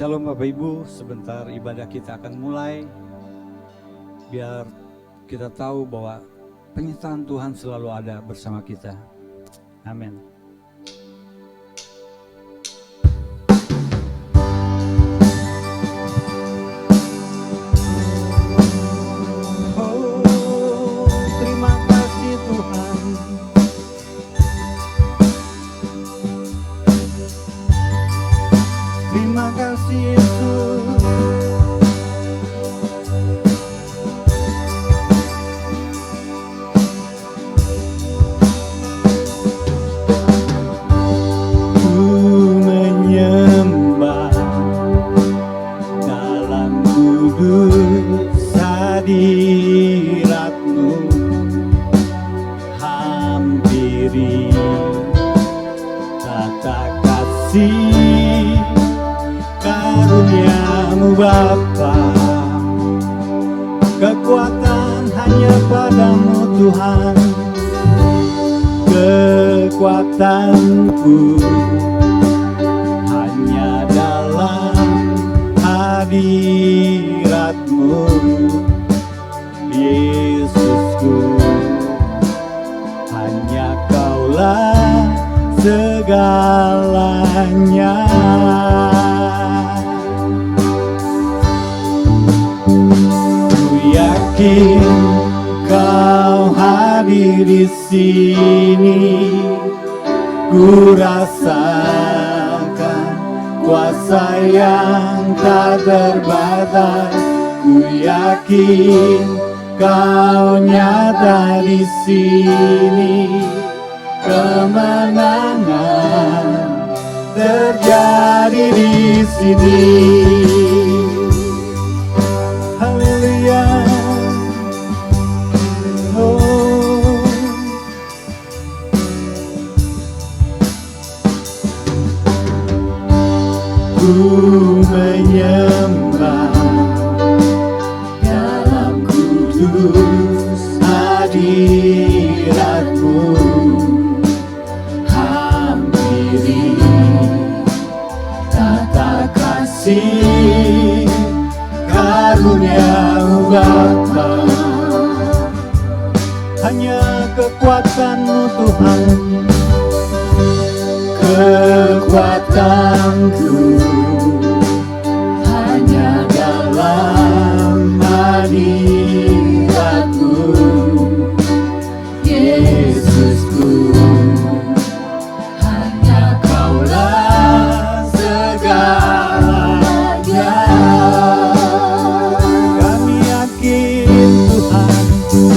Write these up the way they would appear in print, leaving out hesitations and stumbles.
Shalom Bapak Ibu, sebentar ibadah kita akan mulai. Biar kita tahu bahwa penyertaan Tuhan selalu ada bersama kita. Amin. Oh, terima kasih Tuhan. Terima kasih Yesus. Ku menyembah dalam kudus hadirat-Mu, hampiri tata kasih karunia-Mu Bapa. Kekuatan hanya padamu Tuhan, kekuatanku hanya dalam hadirat-Mu Yesusku. Hanya Kaulah segalanya. Yakin Kau hadir di sini, ku rasakan kuasa yang tak terbatas. Ku yakin Kau nyata di sini, kemenangan terjadi di sini. Ku menyembah dalam kudus hadirat-Mu, hampiri tata kasih karunia-Mu Bapa. Hanya kekuatan-Mu Tuhan, kekuatanku hanya dalam hadirat-Mu Yesusku. Hanya Kaulah segalanya. Kami yakin Tuhan, ku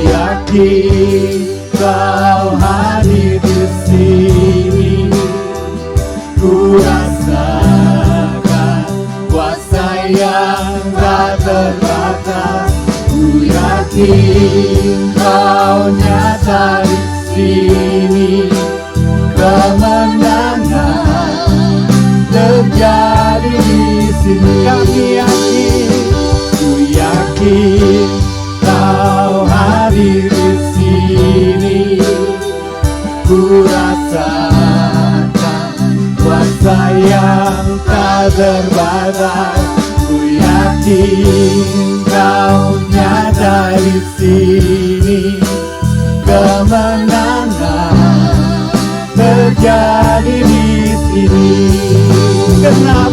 yakin Kau hadir di sini, ku rasakan kuasa yang tak terbatas. Ku yakin Kau nyata di sini, kemenangan terjadi di sini. Kami yakin, ku yakin Kau hadir di sini, ku rasakan kuasa yang tak terbatas. Ku yakin Kau nyata di sini, kemenangan terjadi di sini. Genap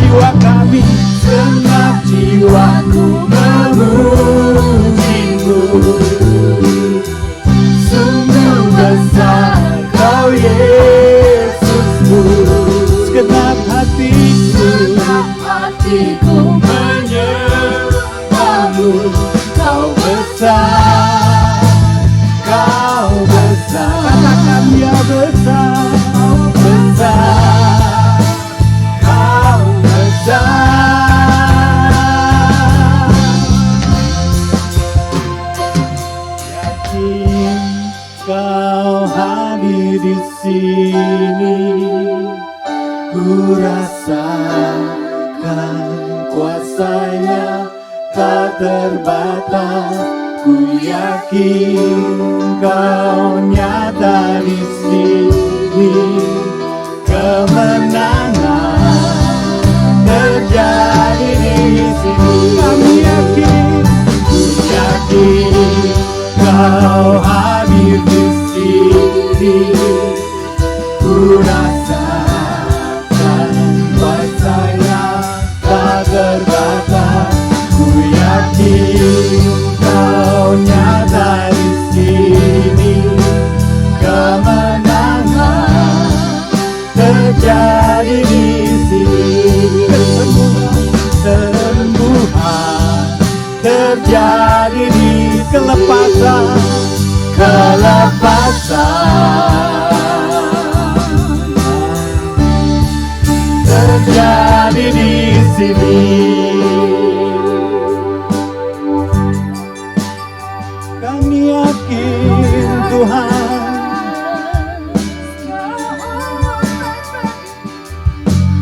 jiwa kami, genap jiwaku memuji-Mu. Sungguh besar Kau Yesusku. Segenap hatiku menyembah-Mu. Kau besar, Kau besar. Katakan ya besar, Kau besar, Kau besar. Yakin Kau hadir di sini, ku rasakan kuasa-Nya tak terbatas. Ku yakin Kau nyata di sini, kemenangan terjadi di sini. Kami yakin, Yakin Kau hadir di sini. Ku rasakan kuasa-Nya tak terbatas. Ku yakin Kau nyata di sini. Kemenangan terjadi di sini. Kesembuhan terjadi di kelepasan terjadi di sini. kami yakin Tuhan,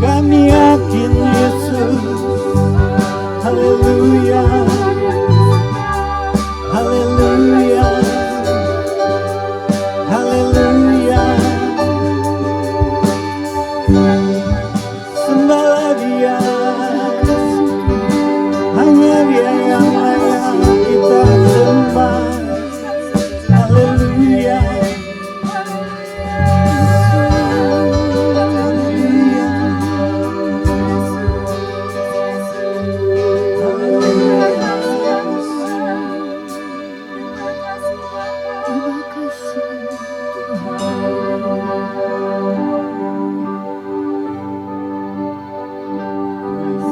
kami yakin Yesus. Haleluya, haleluya, haleluya. Sembahlah Dia, hanya Dia yang layak kita sembah. Haleluya,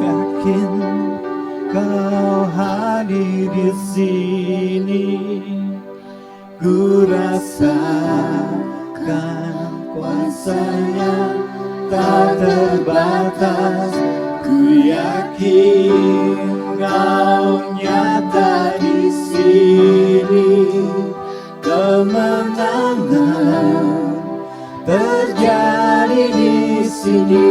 yakin Kau hadir di sini. Ku rasakan kuasa-Nya tak terbatas. Ku yakin Kau nyata di sini. Kemenangan terjadi di sini.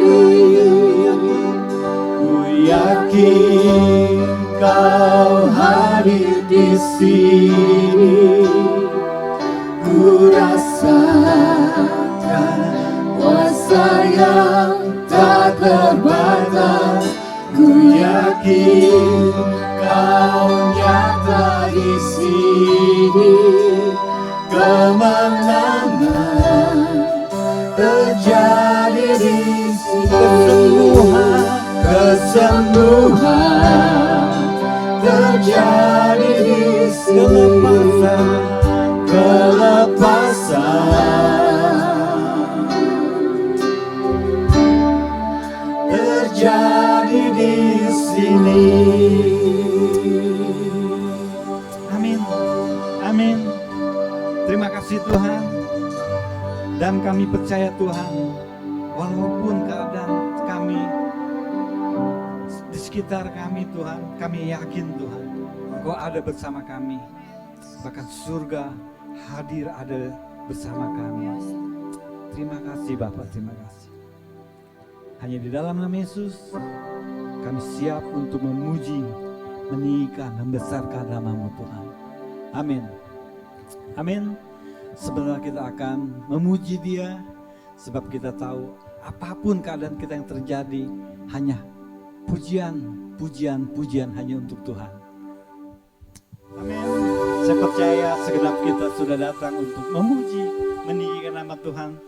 Ku yakin Kau hadir di sini. Ku rasakan kuasa yang tak terbatas. Ku yakin Kau nyata di sini. Kemenangan terjadi di sini. Kesembuhan terjadi di sini. Kelepasan terjadi di sini. Amin, amin. Terima kasih Tuhan. Dan kami percaya Tuhan, walaupun keadaan kami di sekitar kami Tuhan, kami yakin Tuhan, Engkau ada bersama kami. Bahkan surga hadir ada bersama kami. Terima kasih Bapak, terima kasih. Hanya di dalam nama Yesus kami siap untuk memuji, meninggikan, membesarkan nama-Mu Tuhan. Amin. Amin. Sebenarnya kita akan memuji Dia, sebab kita tahu apapun keadaan kita yang terjadi, hanya pujian, pujian, pujian hanya untuk Tuhan. Amin. Saya percaya segenap kita sudah datang untuk memuji, meninggikan nama Tuhan.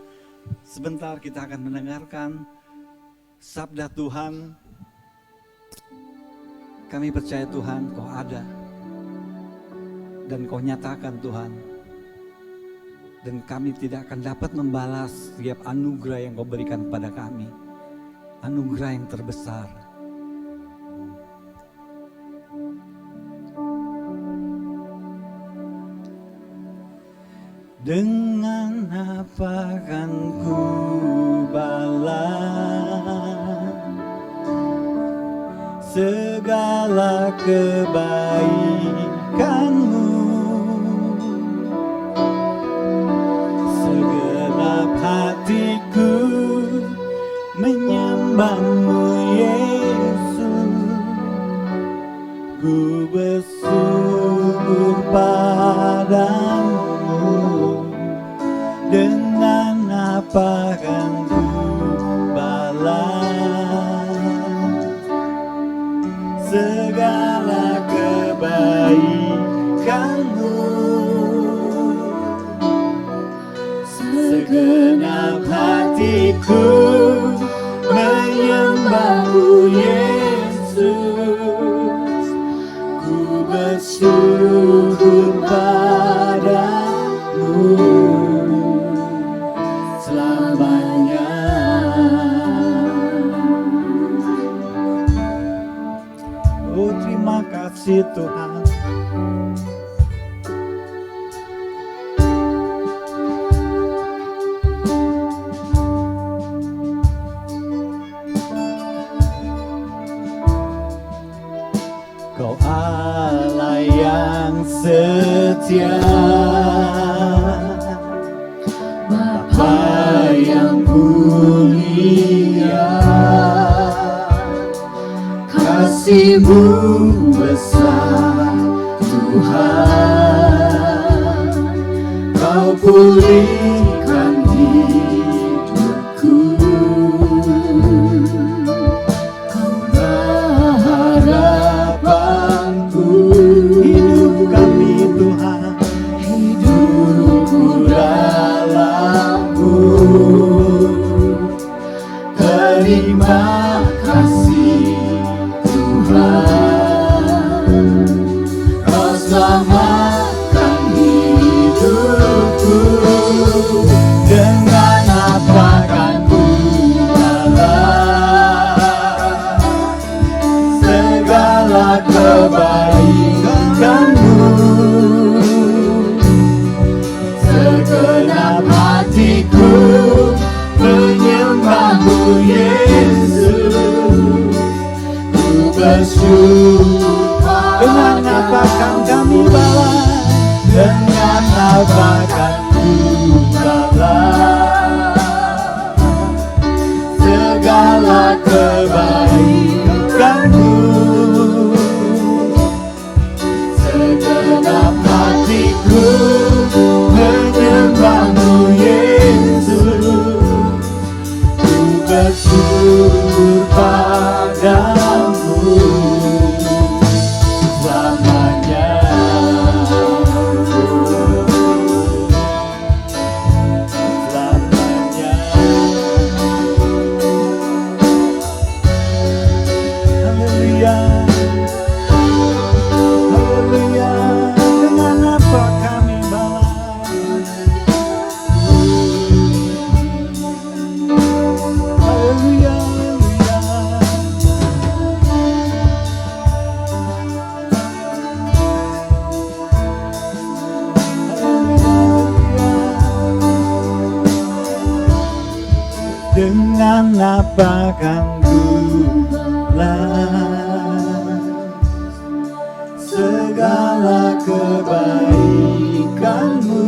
Sebentar kita akan mendengarkan sabda Tuhan. Kami percaya Tuhan, Kau ada dan Kau nyatakan Tuhan. Dan kami tidak akan dapat membalas setiap anugerah yang Kau berikan kepada kami. Anugerah yang terbesar. Dengan apa kan ku balas segala kebaikan-Mu? Segenap hatiku menyembah-Mu Yesus. Ku bersyukur padamu. Dengan apa kan ku balas segala kebaikan-Mu. Segenap hatiku menyembah-Mu Yesus, ku bersyukur padamu selamanya. Oh, terima kasih Tuhan. Kau Allah yang setia, Bapa yang mulia, kasih-Mu besar Tuhan, Kau pulihkan hidupku. Kaulah harapanku, Hidup kami Tuhan, hidupku dalam-Mu. Terima kasih Tuhan, Kau selamatkan hidupku. Dengan apa kan ku balas segala kebaikan-Mu. Segenap hatiku menyembah-Mu Yesus, ku bersyukur dengan apa kan kami balas? dengan apa kan ku balas segala kebaikan-Mu. Segenap hatiku menyembah-Mu Yesus, ku bersyukur padamu selamanya. Selamanya. Haleluya, haleluya. Dengan apa kami balas? Haleluya, dengan apa kan ku balas segala kebaikan-Mu.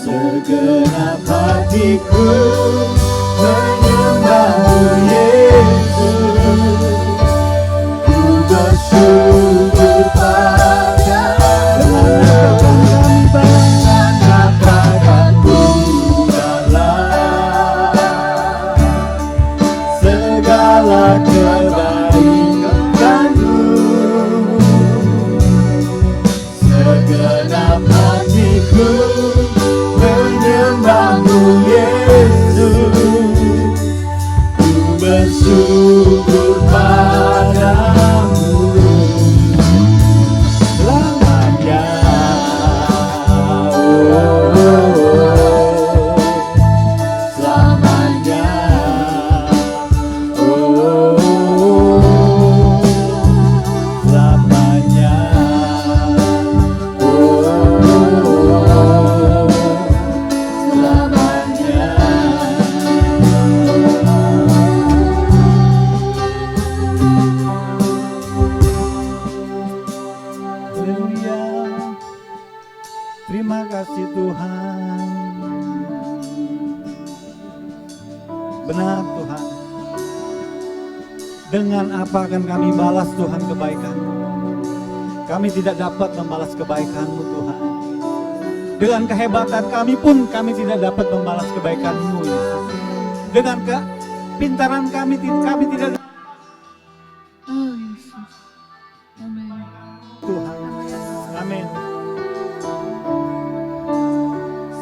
Segenap hatiku menyembah-Mu Yesus, ku bersyukur padamu. Dengan apa kan ku balas segala kebaikan-Mu. Segenap hatiku menyembah-Mu Yesus, ku bersyukur padamu selamanya. Selamanya. Selamanya. Haleluya. Terima kasih Tuhan. Benar Tuhan. Dengan apa akan kami balas Tuhan kebaikan-Mu? Kami tidak dapat membalas kebaikan-Mu Tuhan. Dengan kehebatan kami pun kami tidak dapat membalas kebaikan-Mu Yesus. Dengan kepintaran kami tidak Yesus. Amin. Tuhan. Amin.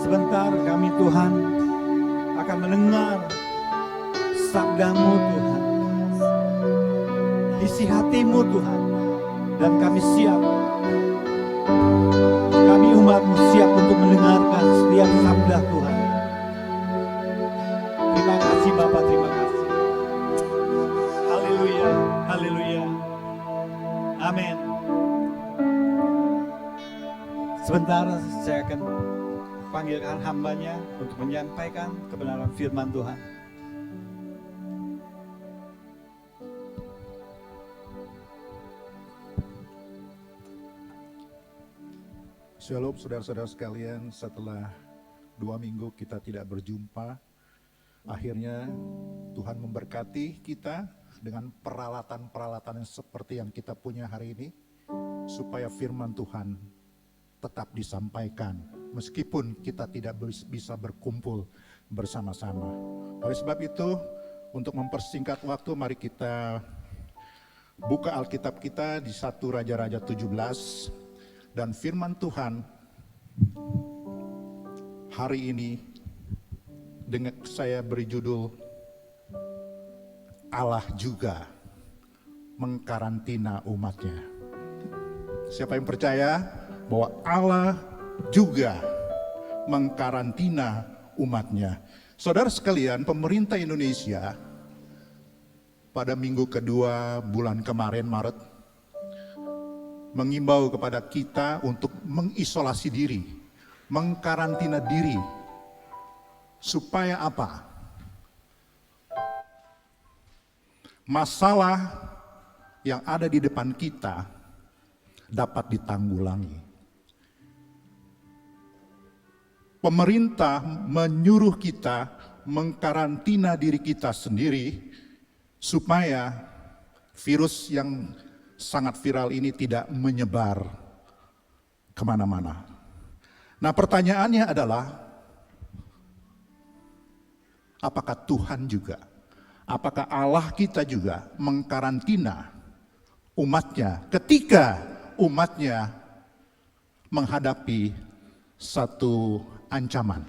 Sebentar kami Tuhan akan mendengar sabda-Mu Tuhan. Isi hati-Mu Tuhan. Dan kami siap. Kami umat-Mu siap untuk mendengarkan setiap sabda Tuhan. Terima kasih Bapak, terima kasih. Haleluya, haleluya. Amin. Sebentar saya akan panggilkan hambanya untuk menyampaikan kebenaran firman Tuhan. Shalom saudara-saudara sekalian, setelah 2 minggu kita tidak berjumpa, akhirnya Tuhan memberkati kita dengan peralatan-peralatan yang seperti yang kita punya hari ini, supaya firman Tuhan tetap disampaikan, meskipun kita tidak bisa berkumpul bersama-sama. Oleh sebab itu, untuk mempersingkat waktu, mari kita buka Alkitab kita di 1 Raja-Raja 17. Dan firman Tuhan hari ini dengan saya beri judul Allah juga mengkarantina umatnya. Siapa yang percaya bahwa Allah juga mengkarantina umatnya? Saudara sekalian, pemerintah Indonesia pada minggu kedua bulan kemarin Maret mengimbau kepada kita untuk mengisolasi diri, mengkarantina diri. Supaya apa? Masalah yang ada di depan kita dapat ditanggulangi. Pemerintah menyuruh kita mengkarantina diri kita sendiri supaya virus yang sangat viral ini tidak menyebar kemana-mana. Nah, pertanyaannya adalah, apakah Tuhan juga, apakah Allah kita juga mengkarantina umatnya ketika umatnya menghadapi satu ancaman?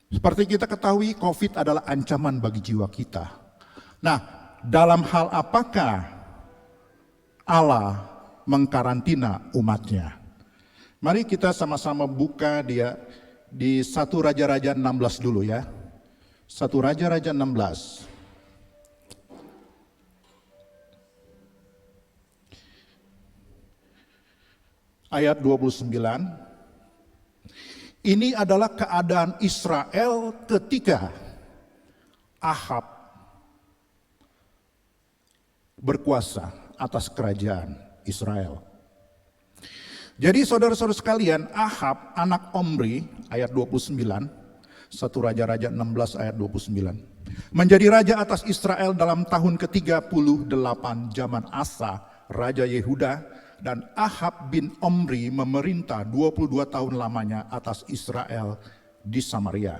Seperti kita ketahui, COVID adalah ancaman bagi jiwa kita. Nah, dalam hal apakah Allah mengkarantina umatnya? Mari kita sama-sama buka dia di 1 Raja-Raja 16 dulu ya. 1 Raja-Raja 16. Ayat 29. Ini adalah keadaan Israel ketika Ahab berkuasa atas kerajaan Israel. Jadi saudara-saudara sekalian, Ahab anak Omri, ayat 29, 1 Raja-Raja 16 ayat 29, menjadi raja atas Israel dalam tahun ke-38 zaman Asa, Raja Yehuda, dan Ahab bin Omri memerintah 22 tahun lamanya atas Israel di Samaria.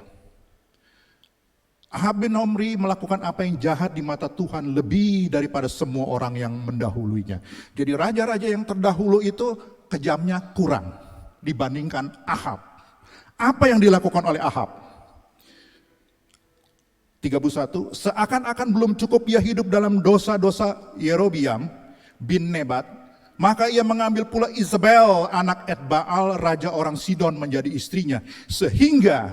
Ahab bin Omri melakukan apa yang jahat di mata Tuhan lebih daripada semua orang yang mendahulunya. Jadi raja-raja yang terdahulu itu kejamnya kurang dibandingkan Ahab. Apa yang dilakukan oleh Ahab? 31, seakan-akan belum cukup ia hidup dalam dosa-dosa Yerobiam bin Nebat, maka ia mengambil pula Isabel anak Etbaal raja orang Sidon menjadi istrinya, sehingga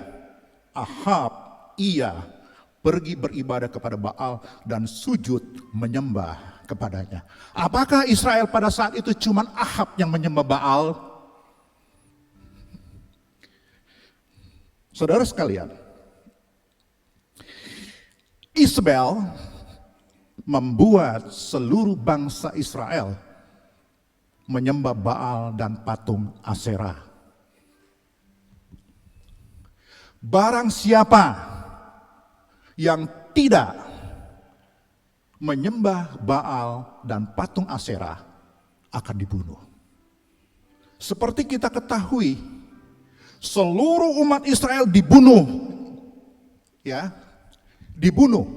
Ahab ia pergi beribadah kepada Baal dan sujud menyembah kepadanya. Apakah Israel pada saat itu cuma Ahab yang menyembah Baal? Saudara sekalian, Isabel membuat seluruh bangsa Israel menyembah Baal dan patung Aserah. Barang siapa yang tidak menyembah Baal dan patung Aserah akan dibunuh. Seperti kita ketahui, seluruh umat Israel dibunuh. Ya, dibunuh.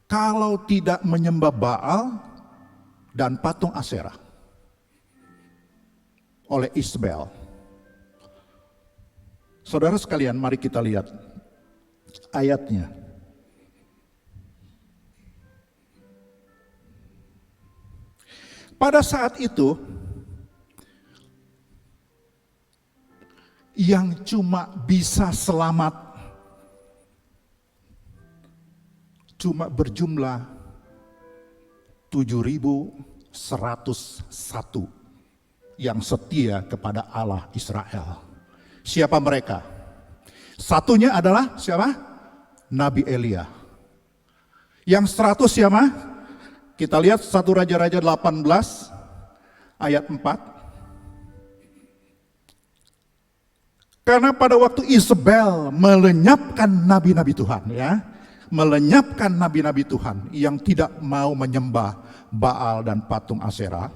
Kalau tidak menyembah Baal dan patung Aserah oleh Isabel. Saudara sekalian, mari kita lihat ayatnya. Pada saat itu, yang cuma bisa selamat cuma berjumlah 7.101 yang setia kepada Allah Israel. Siapa mereka? Satunya adalah siapa? Nabi Elia. Yang 100 siapa? Kita lihat 1 Raja-Raja 18 ayat 4. Karena pada waktu Isabel melenyapkan nabi-nabi Tuhan, ya, melenyapkan nabi-nabi Tuhan yang tidak mau menyembah Baal dan patung Aserah,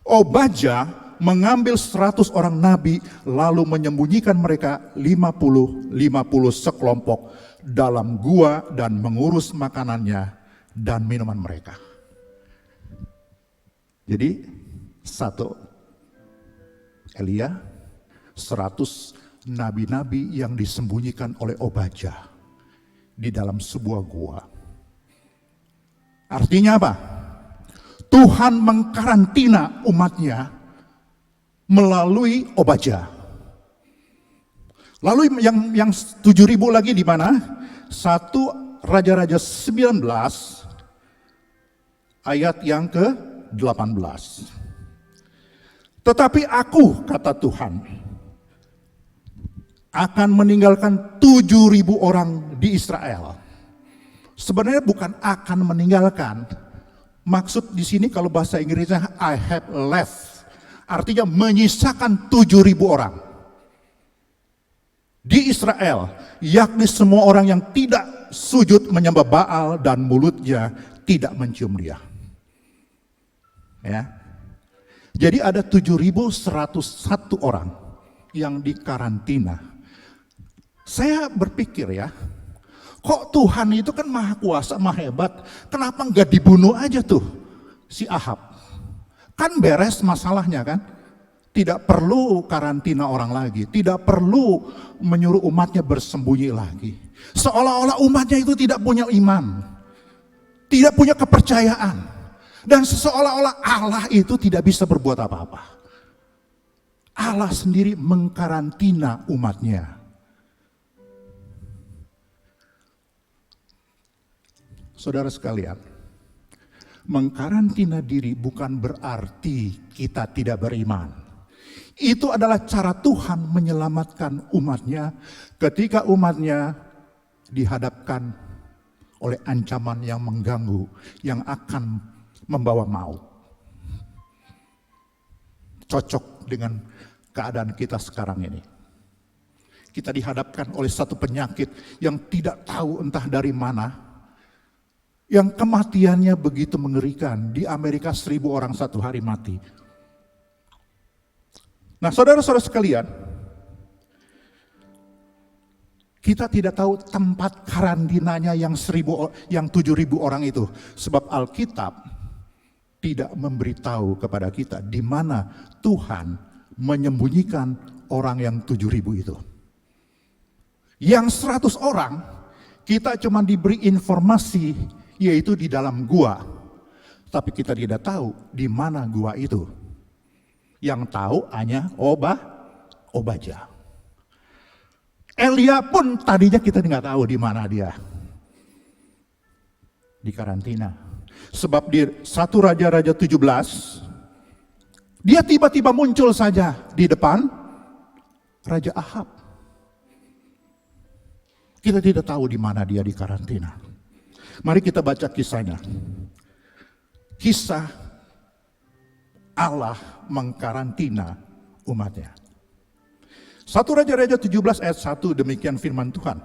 Obadja mengambil 100 orang nabi lalu menyembunyikan mereka 50 sekelompok dalam gua dan mengurus makanannya dan minuman mereka. Jadi 1 Elia, 100 nabi-nabi yang disembunyikan oleh Obadja di dalam sebuah gua. Artinya apa? Tuhan mengkarantina umatnya melalui Obadja. Lalu yang 7.000 lagi di mana? 1 Raja-Raja 19 ayat yang ke-18. Tetapi aku, kata Tuhan, akan meninggalkan 7.000 orang di Israel. Sebenarnya bukan akan meninggalkan. Maksud di sini kalau bahasa Inggrisnya I have left. Artinya menyisakan 7.000 orang di Israel, yakni semua orang yang tidak sujud menyembah Baal dan mulutnya tidak mencium dia. Ya. Jadi ada 7.101 orang yang dikarantina. Saya berpikir ya, kok Tuhan itu kan maha kuasa, maha hebat, kenapa nggak dibunuh aja tuh si Ahab? Kan beres masalahnya kan? Tidak perlu karantina orang lagi, tidak perlu menyuruh umatnya bersembunyi lagi. Seolah-olah umatnya itu tidak punya iman, tidak punya kepercayaan. Dan seolah-olah Allah itu tidak bisa berbuat apa-apa. Allah sendiri mengkarantina umatnya. Saudara sekalian, mengkarantina diri bukan berarti kita tidak beriman. Itu adalah cara Tuhan menyelamatkan umatnya ketika umatnya dihadapkan oleh ancaman yang mengganggu, yang akan membawa maut. Cocok dengan keadaan kita sekarang ini. Kita dihadapkan oleh satu penyakit yang tidak tahu entah dari mana, yang kematiannya begitu mengerikan. Di Amerika 1.000 orang satu hari mati. Nah, saudara-saudara sekalian, kita tidak tahu tempat karantinanya yang 7.000 orang itu. Sebab Alkitab tidak memberitahu kepada kita di mana Tuhan menyembunyikan orang yang 7.000 itu. Yang 100 orang, kita cuma diberi informasi yaitu di dalam gua. Tapi kita tidak tahu di mana gua itu. Yang tahu hanya Obadja. Elia pun tadinya kita nggak tahu di mana dia. Di karantina. Sebab di 1 Raja-Raja 17, dia tiba-tiba muncul saja di depan Raja Ahab. Kita tidak tahu di mana dia di karantina. Mari kita baca kisahnya. Kisah Allah mengkarantina umatnya. 1 Raja-Raja 17 ayat 1, demikian firman Tuhan.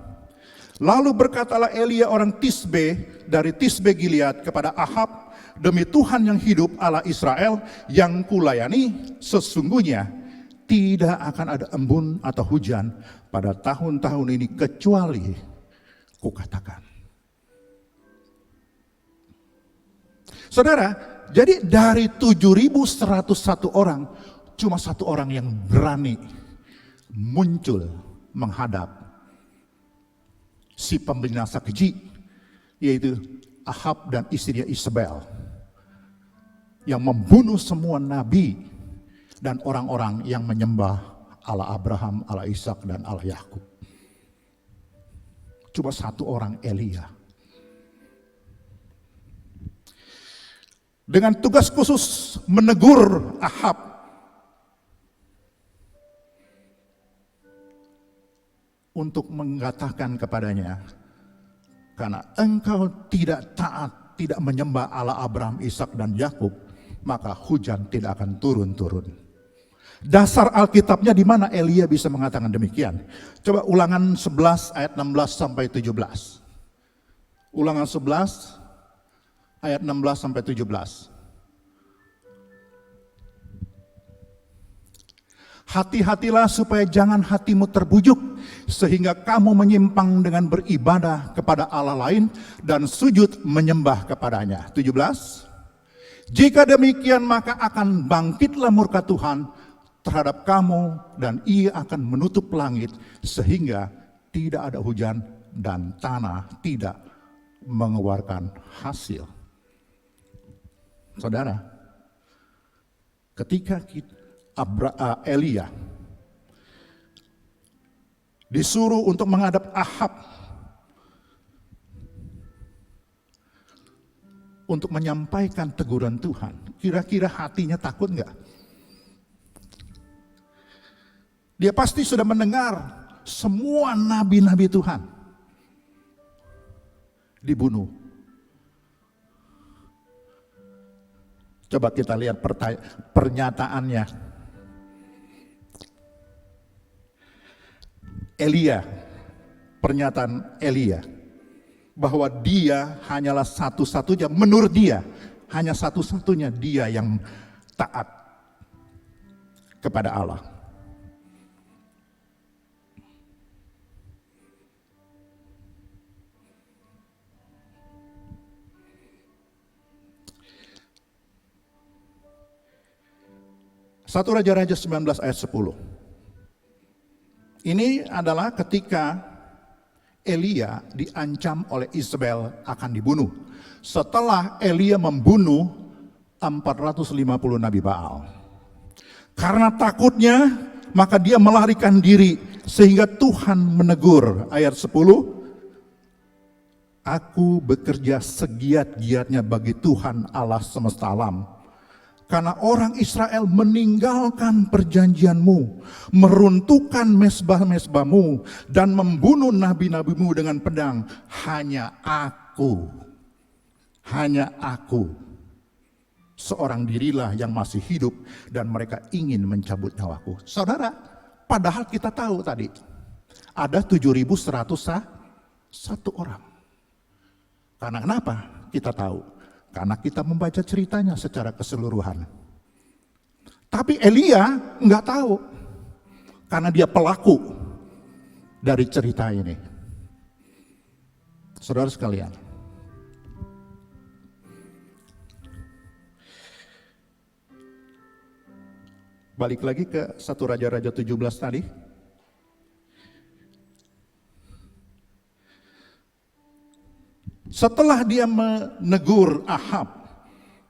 Lalu berkatalah Elia orang Tisbe dari Tisbe Gilead kepada Ahab, demi Tuhan yang hidup Allah Israel yang kulayani, sesungguhnya tidak akan ada embun atau hujan pada tahun-tahun ini kecuali kukatakan. Saudara, Jadi dari 7.101 orang, cuma satu orang yang berani muncul menghadap si pembinasa keji, yaitu Ahab dan istrinya Isabel, yang membunuh semua nabi dan orang-orang yang menyembah Allah Abraham, Allah Ishak, dan Allah Yakub. Cuma satu orang, Elia. Dengan tugas khusus menegur Ahab untuk mengatakan kepadanya, karena engkau tidak taat, tidak menyembah Allah Abraham, Ishak, dan Yakub, maka hujan tidak akan turun-turun. Dasar Alkitabnya di mana Elia bisa mengatakan demikian? Coba Ulangan 11 ayat 16 sampai 17. Ulangan 11 ayat 16 sampai 17. Hati-hatilah supaya jangan hatimu terbujuk, sehingga kamu menyimpang dengan beribadah kepada Allah lain dan sujud menyembah kepadanya. 17. Jika demikian maka akan bangkitlah murka Tuhan terhadap kamu dan ia akan menutup langit sehingga tidak ada hujan dan tanah tidak mengeluarkan hasil. Saudara, ketika Elia disuruh untuk menghadap Ahab untuk menyampaikan teguran Tuhan, kira-kira hatinya takut enggak? Dia pasti sudah mendengar semua nabi-nabi Tuhan dibunuh. Coba kita lihat pernyataannya. Elia, pernyataan Elia, bahwa dia hanyalah satu-satunya, menurut dia, hanya satu-satunya dia yang taat kepada Allah. Satu Raja-Raja 19 ayat 10. Ini adalah ketika Elia diancam oleh Isabel akan dibunuh. Setelah Elia membunuh 450 Nabi Baal. Karena takutnya, maka dia melarikan diri. Sehingga Tuhan menegur, ayat 10. Aku bekerja segiat-giatnya bagi Tuhan Allah semesta alam. Karena orang Israel meninggalkan perjanjianmu, meruntuhkan mezbah-mezbahmu, dan membunuh nabi-nabimu dengan pedang. Hanya aku, seorang dirilah yang masih hidup, dan mereka ingin mencabut nyawaku. Saudara, padahal kita tahu tadi, ada 7.101 orang. Karena kenapa kita tahu? Karena kita membaca ceritanya secara keseluruhan. Tapi Elia nggak tahu. Karena dia pelaku dari cerita ini. Saudara sekalian. Balik lagi ke 1 Raja-Raja 17 tadi. Setelah dia menegur Ahab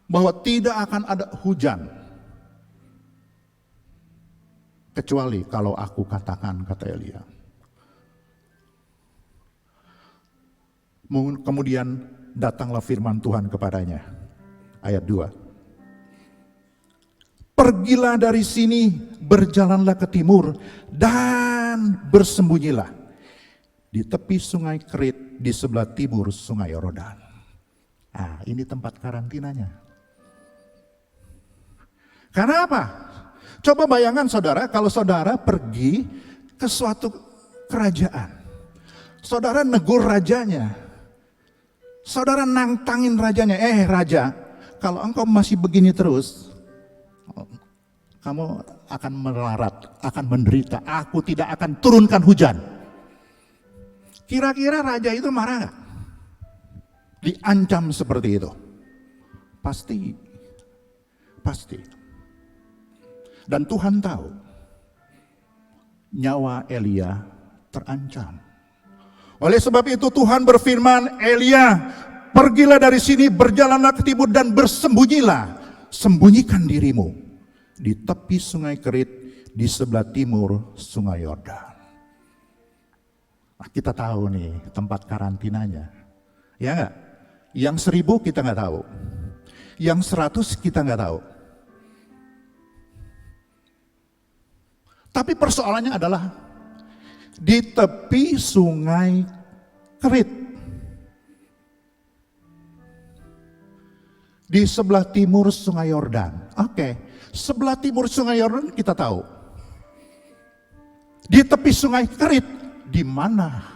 bahwa tidak akan ada hujan kecuali kalau aku katakan, kata Elia. Kemudian datanglah firman Tuhan kepadanya. Ayat 2. Pergilah dari sini, berjalanlah ke timur dan bersembunyilah di tepi sungai Kerit di sebelah timur sungai Yordan. Nah, ini tempat karantinanya. Karena apa? Coba bayangkan saudara, kalau saudara pergi ke suatu kerajaan. Saudara negur rajanya. Saudara nantangin rajanya. Raja, kalau engkau masih begini terus, kamu akan melarat, akan menderita. Aku tidak akan turunkan hujan. Kira-kira raja itu marah gak? Diancam seperti itu. Pasti pasti. Dan Tuhan tahu nyawa Elia terancam. Oleh sebab itu Tuhan berfirman, Elia, pergilah dari sini, berjalanlah ke timur dan bersembunyilah. Sembunyikan dirimu di tepi sungai Kerit di sebelah timur sungai Yordan. Nah, kita tahu nih tempat karantinanya. Ya enggak? Yang 1000 kita nggak tahu. Yang 100 kita nggak tahu. Tapi persoalannya adalah di tepi sungai Kerit. Di sebelah timur sungai Yordan. Oke, sebelah timur sungai Yordan kita tahu. Di tepi sungai Kerit, di mana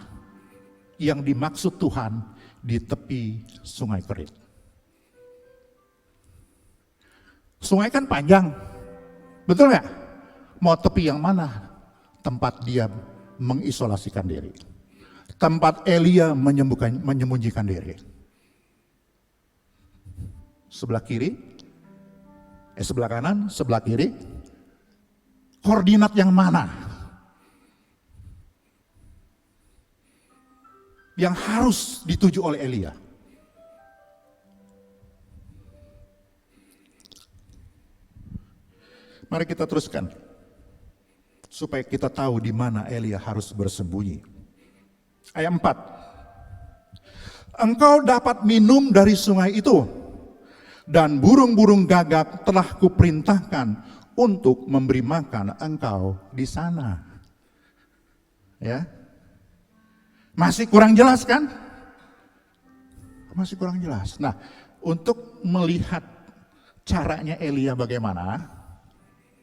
yang dimaksud Tuhan di tepi sungai Kerit? Sungai kan panjang, betul nggak? Mau tepi yang mana? Tempat dia mengisolasikan diri. Tempat Elia menyembunyikan diri. Sebelah kiri, sebelah kanan, sebelah kiri. Koordinat yang mana? Yang harus dituju oleh Elia. Mari kita teruskan. Supaya kita tahu di mana Elia harus bersembunyi. Ayat 4. Engkau dapat minum dari sungai itu, dan burung-burung gagak telah kuperintahkan untuk memberi makan engkau di sana. Ya, masih kurang jelas kan? Masih kurang jelas. Nah, untuk melihat caranya Elia bagaimana,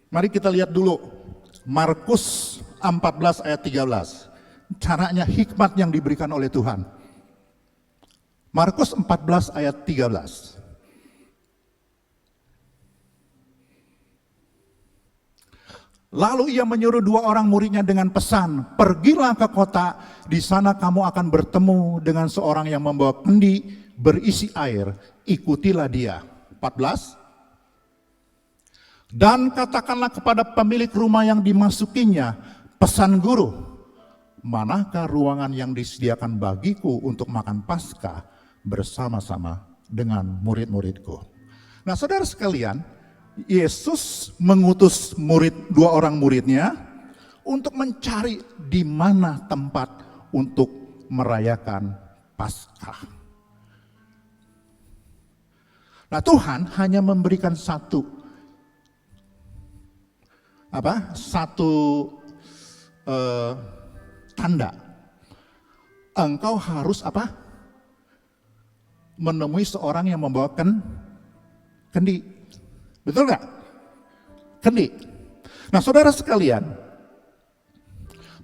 mari kita lihat dulu Markus 14 ayat 13. Caranya, hikmat yang diberikan oleh Tuhan. Markus 14 ayat 13. Lalu ia menyuruh 2 orang muridnya dengan pesan, pergilah ke kota, di sana kamu akan bertemu dengan seorang yang membawa kendi berisi air, ikutilah dia. 14. Dan katakanlah kepada pemilik rumah yang dimasukinya, pesan guru, manakah ruangan yang disediakan bagiku untuk makan Paskah bersama-sama dengan murid-muridku. Nah, saudara sekalian, Yesus mengutus 2 orang muridnya untuk mencari di mana tempat untuk merayakan Paskah. Nah, Tuhan hanya memberikan satu tanda. Engkau harus menemui seorang yang membawa kendi. Betul nggak? Kendi. Nah, saudara sekalian,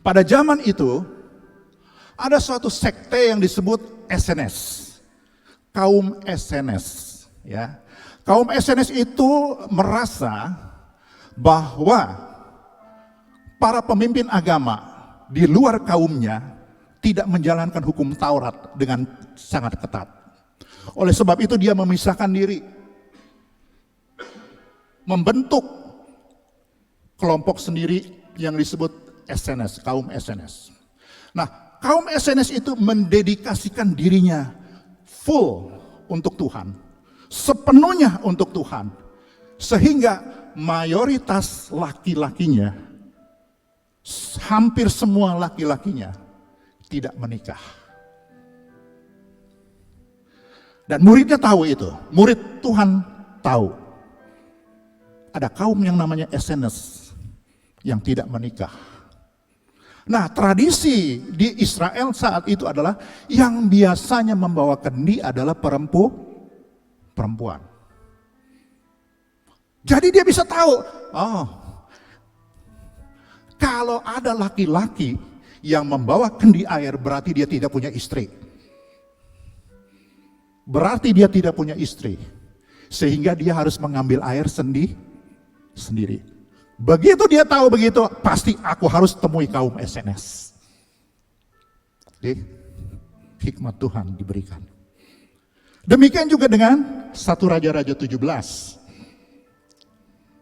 pada zaman itu ada suatu sekte yang disebut SNS, kaum SNS. Ya, kaum SNS itu merasa bahwa para pemimpin agama di luar kaumnya tidak menjalankan hukum Taurat dengan sangat ketat. Oleh sebab itu dia memisahkan diri, membentuk kelompok sendiri yang disebut SNS, kaum SNS. Nah, kaum SNS itu mendedikasikan dirinya full untuk Tuhan, sepenuhnya untuk Tuhan, sehingga mayoritas laki-lakinya, hampir semua laki-lakinya tidak menikah. Dan muridnya tahu itu, murid Tuhan tahu. Ada kaum yang namanya SNS yang tidak menikah. Nah, tradisi di Israel saat itu adalah yang biasanya membawa kendi adalah perempuan. Jadi dia bisa tahu, kalau ada laki-laki yang membawa kendi air berarti dia tidak punya istri. Berarti dia tidak punya istri. Sehingga dia harus mengambil air sendiri. Begitu dia tahu begitu, pasti aku harus temui kaum SNS. Jadi, hikmat Tuhan diberikan. Demikian juga dengan 1 Raja-Raja 17.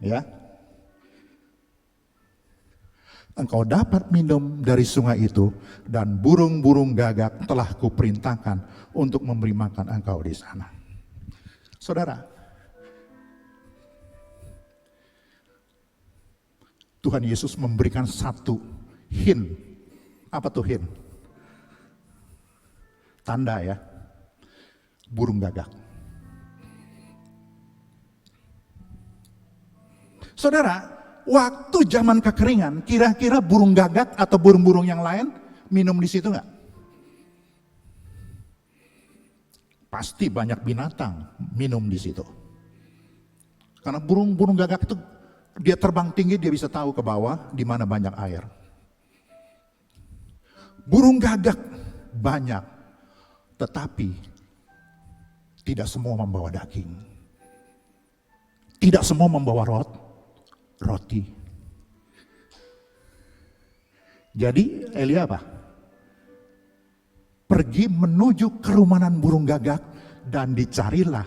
Ya. Engkau dapat minum dari sungai itu, dan burung-burung gagak telah kuperintahkan untuk memberi makan engkau di sana. Saudara, Tuhan Yesus memberikan satu hint. Apa tuh hint? Tanda ya, burung gagak. Saudara, waktu zaman kekeringan, kira-kira burung gagak atau burung-burung yang lain minum di situ nggak? Pasti banyak binatang minum di situ. Karena burung-burung gagak itu dia terbang tinggi, dia bisa tahu ke bawah di mana banyak air. Burung gagak banyak, tetapi tidak semua membawa daging. Tidak semua membawa roti. Jadi Elia apa? Pergi menuju kerumunan burung gagak dan dicarilah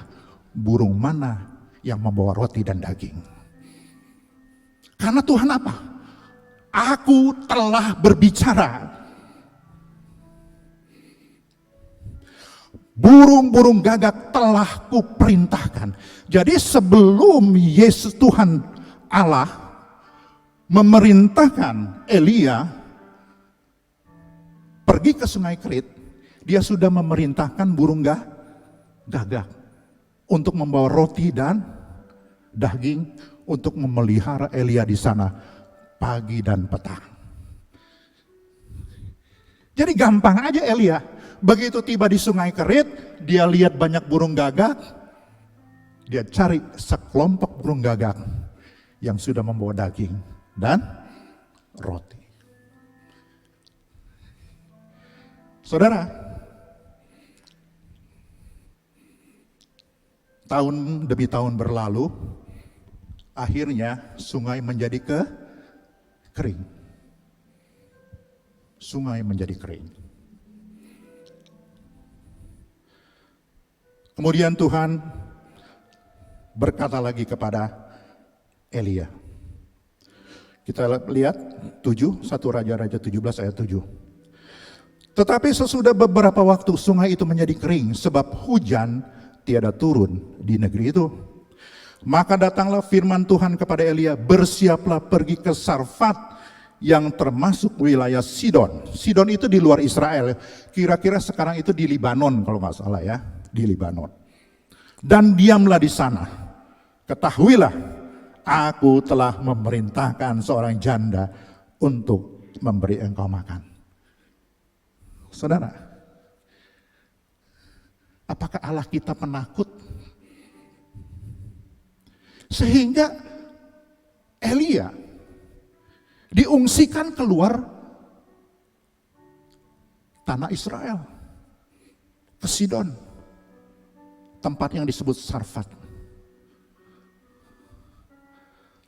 burung mana yang membawa roti dan daging. Karena Tuhan apa? Aku telah berbicara. Burung-burung gagak telah kuperintahkan. Jadi sebelum Yesus Tuhan Allah memerintahkan Elia pergi ke sungai Kerit, dia sudah memerintahkan burung gagak untuk membawa roti dan daging untuk memelihara Elia di sana pagi dan petang. Jadi gampang aja Elia. Begitu tiba di sungai Kerit, dia lihat banyak burung gagak, dia cari sekelompok burung gagak yang sudah membawa daging dan roti. Saudara, tahun demi tahun berlalu, akhirnya sungai menjadi kering. Sungai menjadi kering. Kemudian Tuhan berkata lagi kepada Elia. Kita lihat 1 Raja-Raja 17 ayat 7. Tetapi sesudah beberapa waktu sungai itu menjadi kering sebab hujan tiada turun di negeri itu. Maka datanglah firman Tuhan kepada Elia, bersiaplah pergi ke Sarfat yang termasuk wilayah Sidon. Sidon itu di luar Israel. Kira-kira sekarang itu di Libanon kalau nggak salah ya. Di Libanon. Dan diamlah di sana. Ketahuilah, aku telah memerintahkan seorang janda untuk memberi engkau makan. Saudara, apakah Allah kita penakut? Sehingga Elia diungsikan keluar tanah Israel ke Sidon. Tempat yang disebut Sarfat.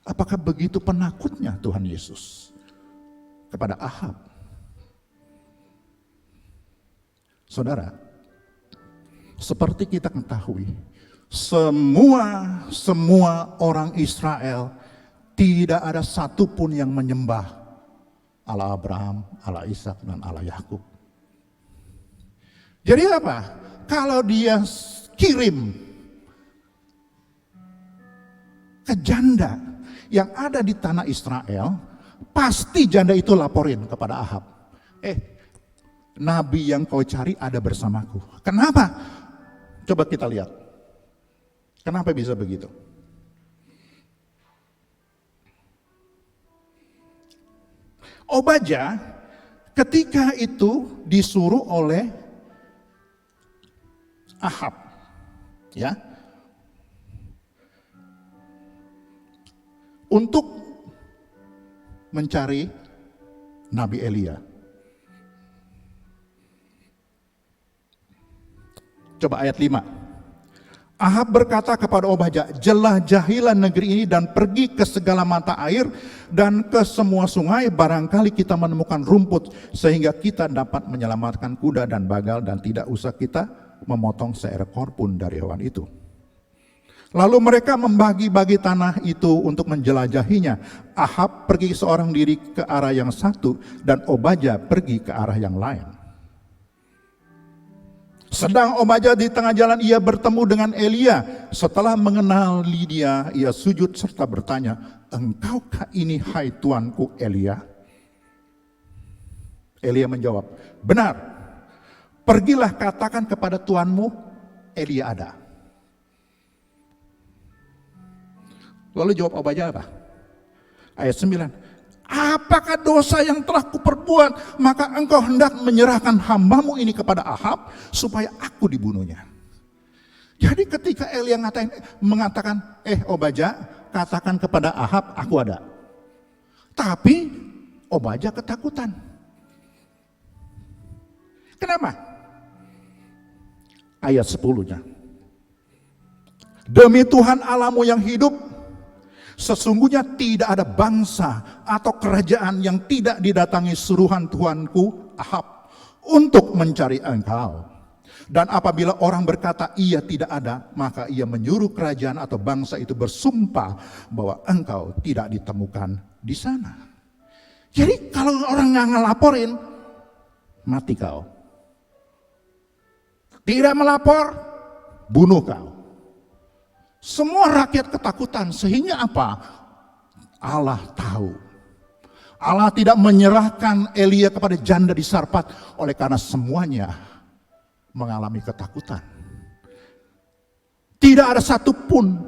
Apakah begitu penakutnya Tuhan Yesus kepada Ahab? Saudara, seperti kita ketahui, semua orang Israel tidak ada satupun yang menyembah Allah Abraham, Allah Ishak, dan Allah Yakub. Jadi apa? Kalau dia kirim ke janda yang ada di tanah Israel, pasti janda itu laporin kepada Ahab. Nabi yang kau cari ada bersamaku. Kenapa? Coba kita lihat. Kenapa bisa begitu? Obadya ketika itu disuruh oleh Ahab, ya, untuk mencari Nabi Elia. Coba ayat 5. Ahab berkata kepada Obadya, jelajahilah negeri ini dan pergi ke segala mata air dan ke semua sungai, barangkali kita menemukan rumput sehingga kita dapat menyelamatkan kuda dan bagal dan tidak usah kita memotong seekor pun dari hewan itu. Lalu mereka membagi-bagi tanah itu untuk menjelajahinya. Ahab pergi seorang diri ke arah yang satu, dan Obadya pergi ke arah yang lain. Sedang Obadya di tengah jalan, ia bertemu dengan Elia. Setelah mengenali dia, ia sujud serta bertanya, "Engkaukah ini, hai tuanku Elia?" Elia menjawab, "Benar. Pergilah katakan kepada tuanmu, Elia ada." Lalu jawab Obadya apa? Ayat 9. "Apakah dosa yang telah kuperbuat, maka engkau hendak menyerahkan hambamu ini kepada Ahab, supaya aku dibunuhnya?" Jadi ketika Elia mengatakan, Obadya, katakan kepada Ahab, aku ada. Tapi Obadya ketakutan. Kenapa? Ayat 10-nya. "Demi Tuhan Allahmu yang hidup, sesungguhnya tidak ada bangsa atau kerajaan yang tidak didatangi suruhan Tuanku Ahab untuk mencari engkau. Dan apabila orang berkata ia tidak ada, maka ia menyuruh kerajaan atau bangsa itu bersumpah bahwa engkau tidak ditemukan di sana." Jadi kalau orang nggak ngelaporin, mati kau. Tidak melapor, bunuh kau. Semua rakyat ketakutan, sehingga apa? Allah tahu. Allah tidak menyerahkan Elia kepada janda di Sarfat oleh karena semuanya mengalami ketakutan. Tidak ada satupun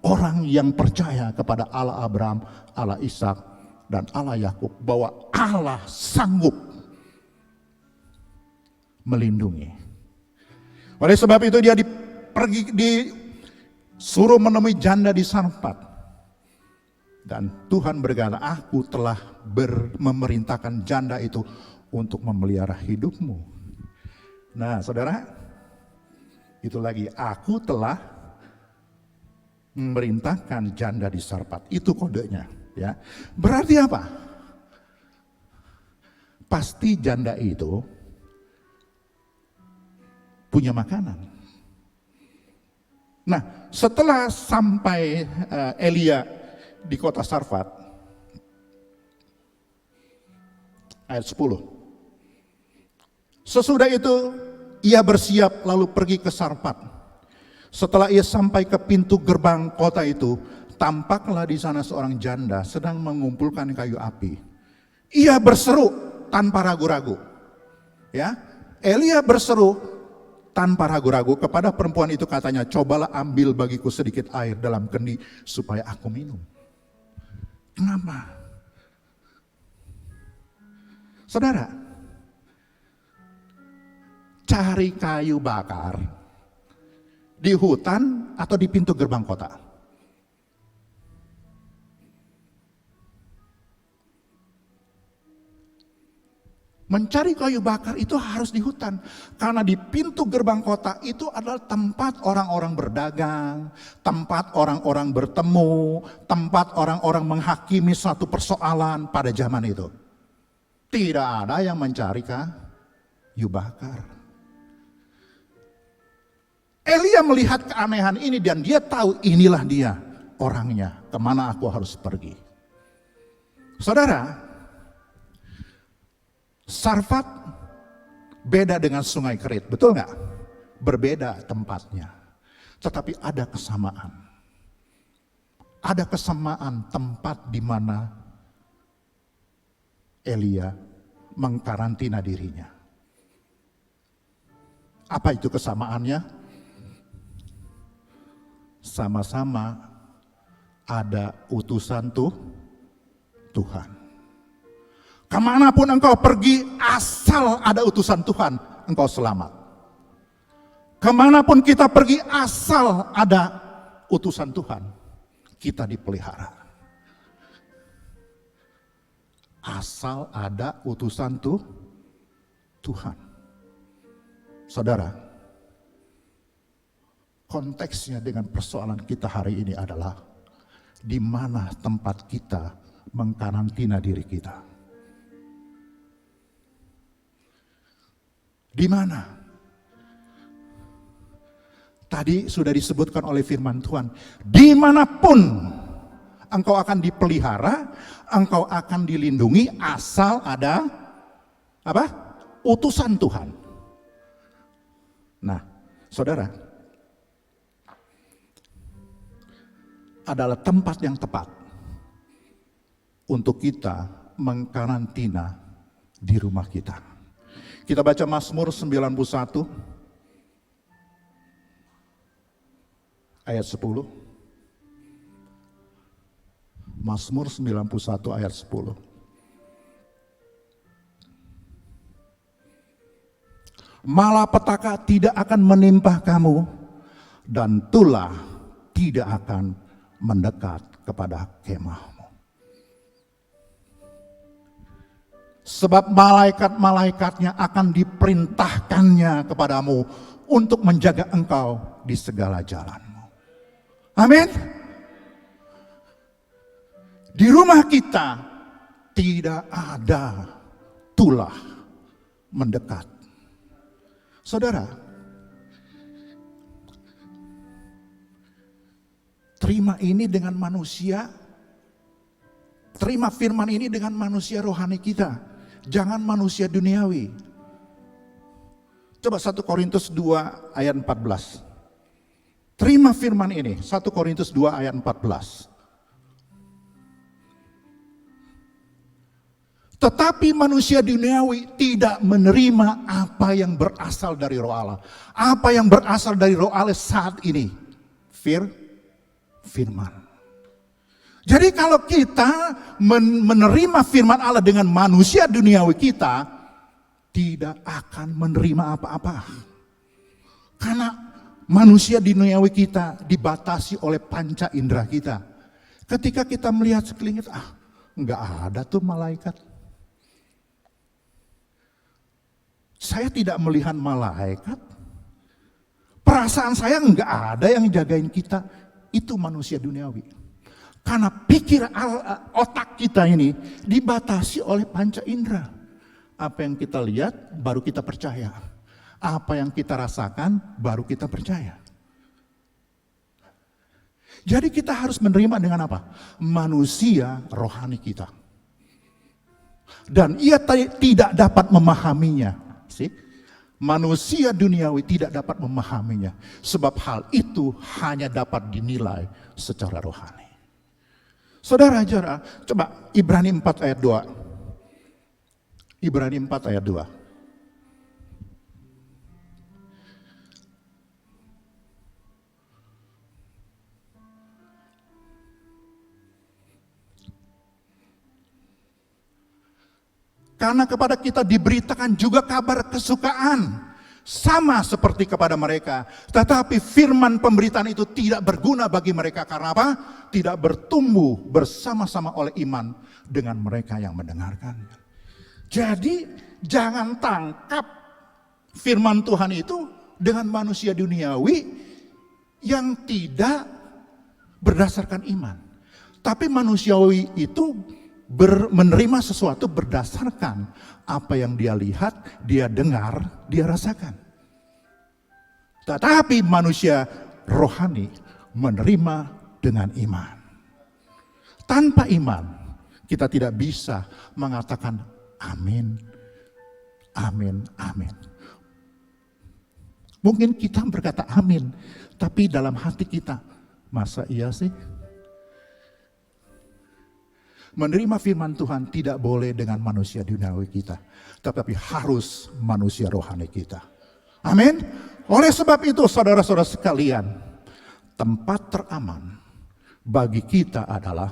orang yang percaya kepada Allah Abraham, Allah Ishak, dan Allah Yakub bahwa Allah sanggup melindungi. Oleh sebab itu dia disuruh menemui janda di Sarfat. Dan Tuhan berkata, aku telah memerintahkan janda itu untuk memelihara hidupmu. Nah saudara, itu lagi, aku telah memerintahkan janda di Sarfat. Itu kodenya. Ya. Berarti apa? Pasti janda itu punya makanan. Nah, setelah sampai Elia di kota Sarfat, ayat 10. Sesudah itu ia bersiap lalu pergi ke Sarfat. Setelah ia sampai ke pintu gerbang kota itu, tampaklah di sana seorang janda sedang mengumpulkan kayu api. Ia berseru tanpa ragu-ragu. Ya, Elia berseru tanpa ragu-ragu kepada perempuan itu, katanya, cobalah ambil bagiku sedikit air dalam kendi supaya aku minum. Kenapa? Saudara, cari kayu bakar di hutan atau di pintu gerbang kota? Mencari kayu bakar itu harus di hutan. Karena di pintu gerbang kota itu adalah tempat orang-orang berdagang, tempat orang-orang bertemu, tempat orang-orang menghakimi suatu persoalan pada zaman itu. Tidak ada yang mencari kayu bakar. Elia melihat keanehan ini dan dia tahu inilah dia orangnya, kemana aku harus pergi. Saudara, Sarfat beda dengan Sungai Kerit, betul nggak? Berbeda tempatnya, tetapi ada kesamaan. Ada kesamaan tempat di mana Elia mengkarantina dirinya. Apa itu kesamaannya? Sama-sama ada utusan Tuhan. Kemanapun engkau pergi, asal ada utusan Tuhan, engkau selamat. Kemanapun kita pergi, asal ada utusan Tuhan, kita dipelihara. Asal ada utusan Tuhan. Saudara, konteksnya dengan persoalan kita hari ini adalah di mana tempat kita mengkarantina diri kita. Di mana? Tadi sudah disebutkan oleh firman Tuhan, dimanapun engkau akan dipelihara, engkau akan dilindungi asal ada apa? Utusan Tuhan. Nah, saudara, adalah tempat yang tepat untuk kita mengkarantina di rumah kita. Kita baca Mazmur 91 ayat 10. Mazmur 91 ayat 10. Malapetaka tidak akan menimpa kamu, dan tulah tidak akan mendekat kepada kemahmu. Sebab malaikat-malaikatnya akan diperintahkannya kepadamu untuk menjaga engkau di segala jalanmu. Amin. Di rumah kita tidak ada tulah mendekat. Saudara, terima ini dengan manusia, terima firman ini dengan manusia rohani kita, jangan manusia duniawi. Coba 1 Korintus 2 ayat 14. Terima firman ini, 1 Korintus 2 ayat 14. Tetapi manusia duniawi tidak menerima apa yang berasal dari Roh Allah. Apa yang berasal dari Roh Allah saat ini? Firman. Jadi kalau kita menerima firman Allah dengan manusia duniawi kita, tidak akan menerima apa-apa. Karena manusia duniawi kita dibatasi oleh panca indera kita. Ketika kita melihat sekeliling kita, enggak ada tuh malaikat. Saya tidak melihat malaikat. Perasaan saya enggak ada yang jagain kita. Itu manusia duniawi. Karena pikir otak kita ini dibatasi oleh panca indera. Apa yang kita lihat baru kita percaya. Apa yang kita rasakan baru kita percaya. Jadi kita harus menerima dengan apa? Manusia rohani kita. Dan ia tidak dapat memahaminya. Manusia duniawi tidak dapat memahaminya. Sebab hal itu hanya dapat dinilai secara rohani. Saudara-saudara, coba Ibrani 4 ayat 2. Ibrani 4 ayat 2. Karena kepada kita diberitakan juga kabar kesukaan. Sama seperti kepada mereka. Tetapi firman pemberitaan itu tidak berguna bagi mereka. Karena apa? Tidak bertumbuh bersama-sama oleh iman dengan mereka yang mendengarkannya. Jadi jangan tangkap firman Tuhan itu dengan manusia duniawi yang tidak berdasarkan iman. Tapi manusiawi itu menerima sesuatu berdasarkan apa yang dia lihat, dia dengar, dia rasakan. Tetapi manusia rohani menerima dengan iman. Tanpa iman, kita tidak bisa mengatakan amin, amin, amin. Mungkin kita berkata amin, tapi dalam hati kita, masa iya sih? Menerima firman Tuhan tidak boleh dengan manusia duniawi kita, tetapi harus manusia rohani kita. Amin. Oleh sebab itu saudara-saudara sekalian, tempat teraman bagi kita adalah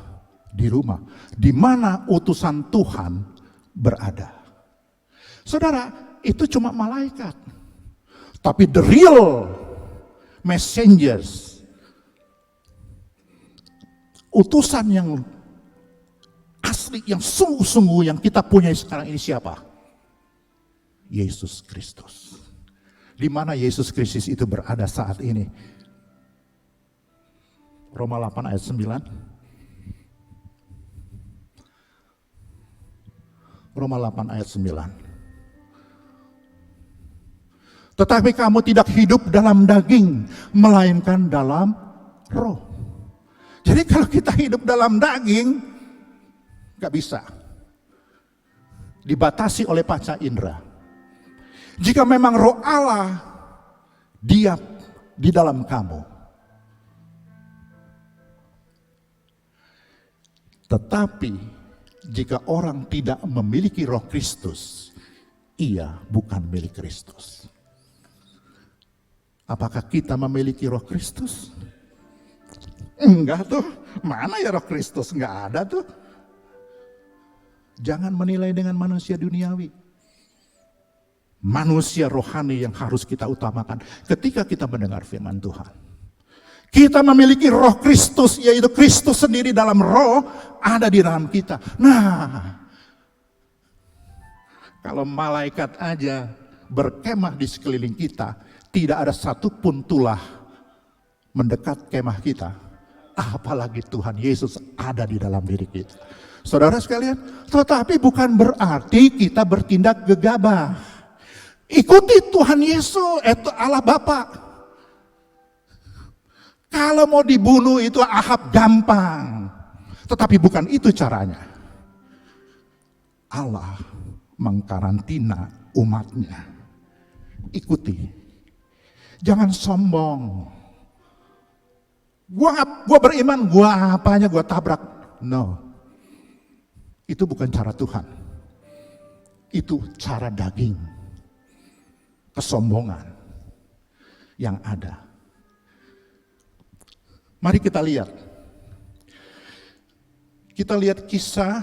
di rumah, di mana utusan Tuhan berada. Saudara, itu cuma malaikat. Tapi the real messengers, utusan yang asli, yang sungguh-sungguh yang kita punya sekarang ini siapa? Yesus Kristus. Di mana Yesus Kristus itu berada saat ini? Roma 8 ayat 9. Roma 8 ayat 9. Tetapi kamu tidak hidup dalam daging, melainkan dalam roh. Jadi kalau kita hidup dalam daging, gak bisa. Dibatasi oleh panca indera. Jika memang roh Allah diam di dalam kamu. Tetapi jika orang tidak memiliki roh Kristus, ia bukan milik Kristus. Apakah kita memiliki roh Kristus? Enggak tuh, mana ya roh Kristus? Enggak ada tuh. Jangan menilai dengan manusia duniawi. Manusia rohani yang harus kita utamakan ketika kita mendengar firman Tuhan. Kita memiliki roh Kristus, yaitu Kristus sendiri dalam roh ada di dalam kita. Nah, kalau malaikat aja berkemah di sekeliling kita, tidak ada satupun tulah mendekat kemah kita. Apalagi Tuhan Yesus ada di dalam diri kita. Saudara sekalian, tetapi bukan berarti kita bertindak gegabah. Ikuti Tuhan Yesus, itu Allah Bapa. Kalau mau dibunuh itu Ahab gampang. Tetapi bukan itu caranya. Allah mengkarantina umatnya. Ikuti. Jangan sombong. Gua beriman, gua apanya gua tabrak. No. Itu bukan cara Tuhan. Itu cara daging. Kesombongan yang ada. Mari kita lihat. Kita lihat kisah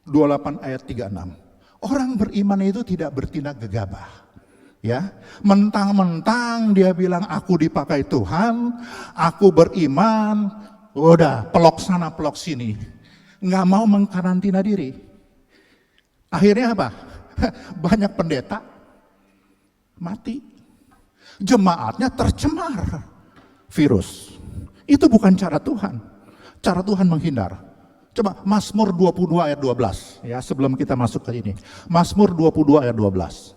28 ayat 36. Orang beriman itu tidak bertindak gegabah. Ya, mentang-mentang dia bilang aku dipakai Tuhan, aku beriman, udah pelok sana pelok sini. Nggak mau mengkarantina diri. Akhirnya apa? Banyak pendeta mati. Jemaatnya tercemar virus. Itu bukan cara Tuhan. Cara Tuhan menghindar. Coba Mazmur 22 ayat 12 ya, sebelum kita masuk ke ini. Mazmur 22 ayat 12.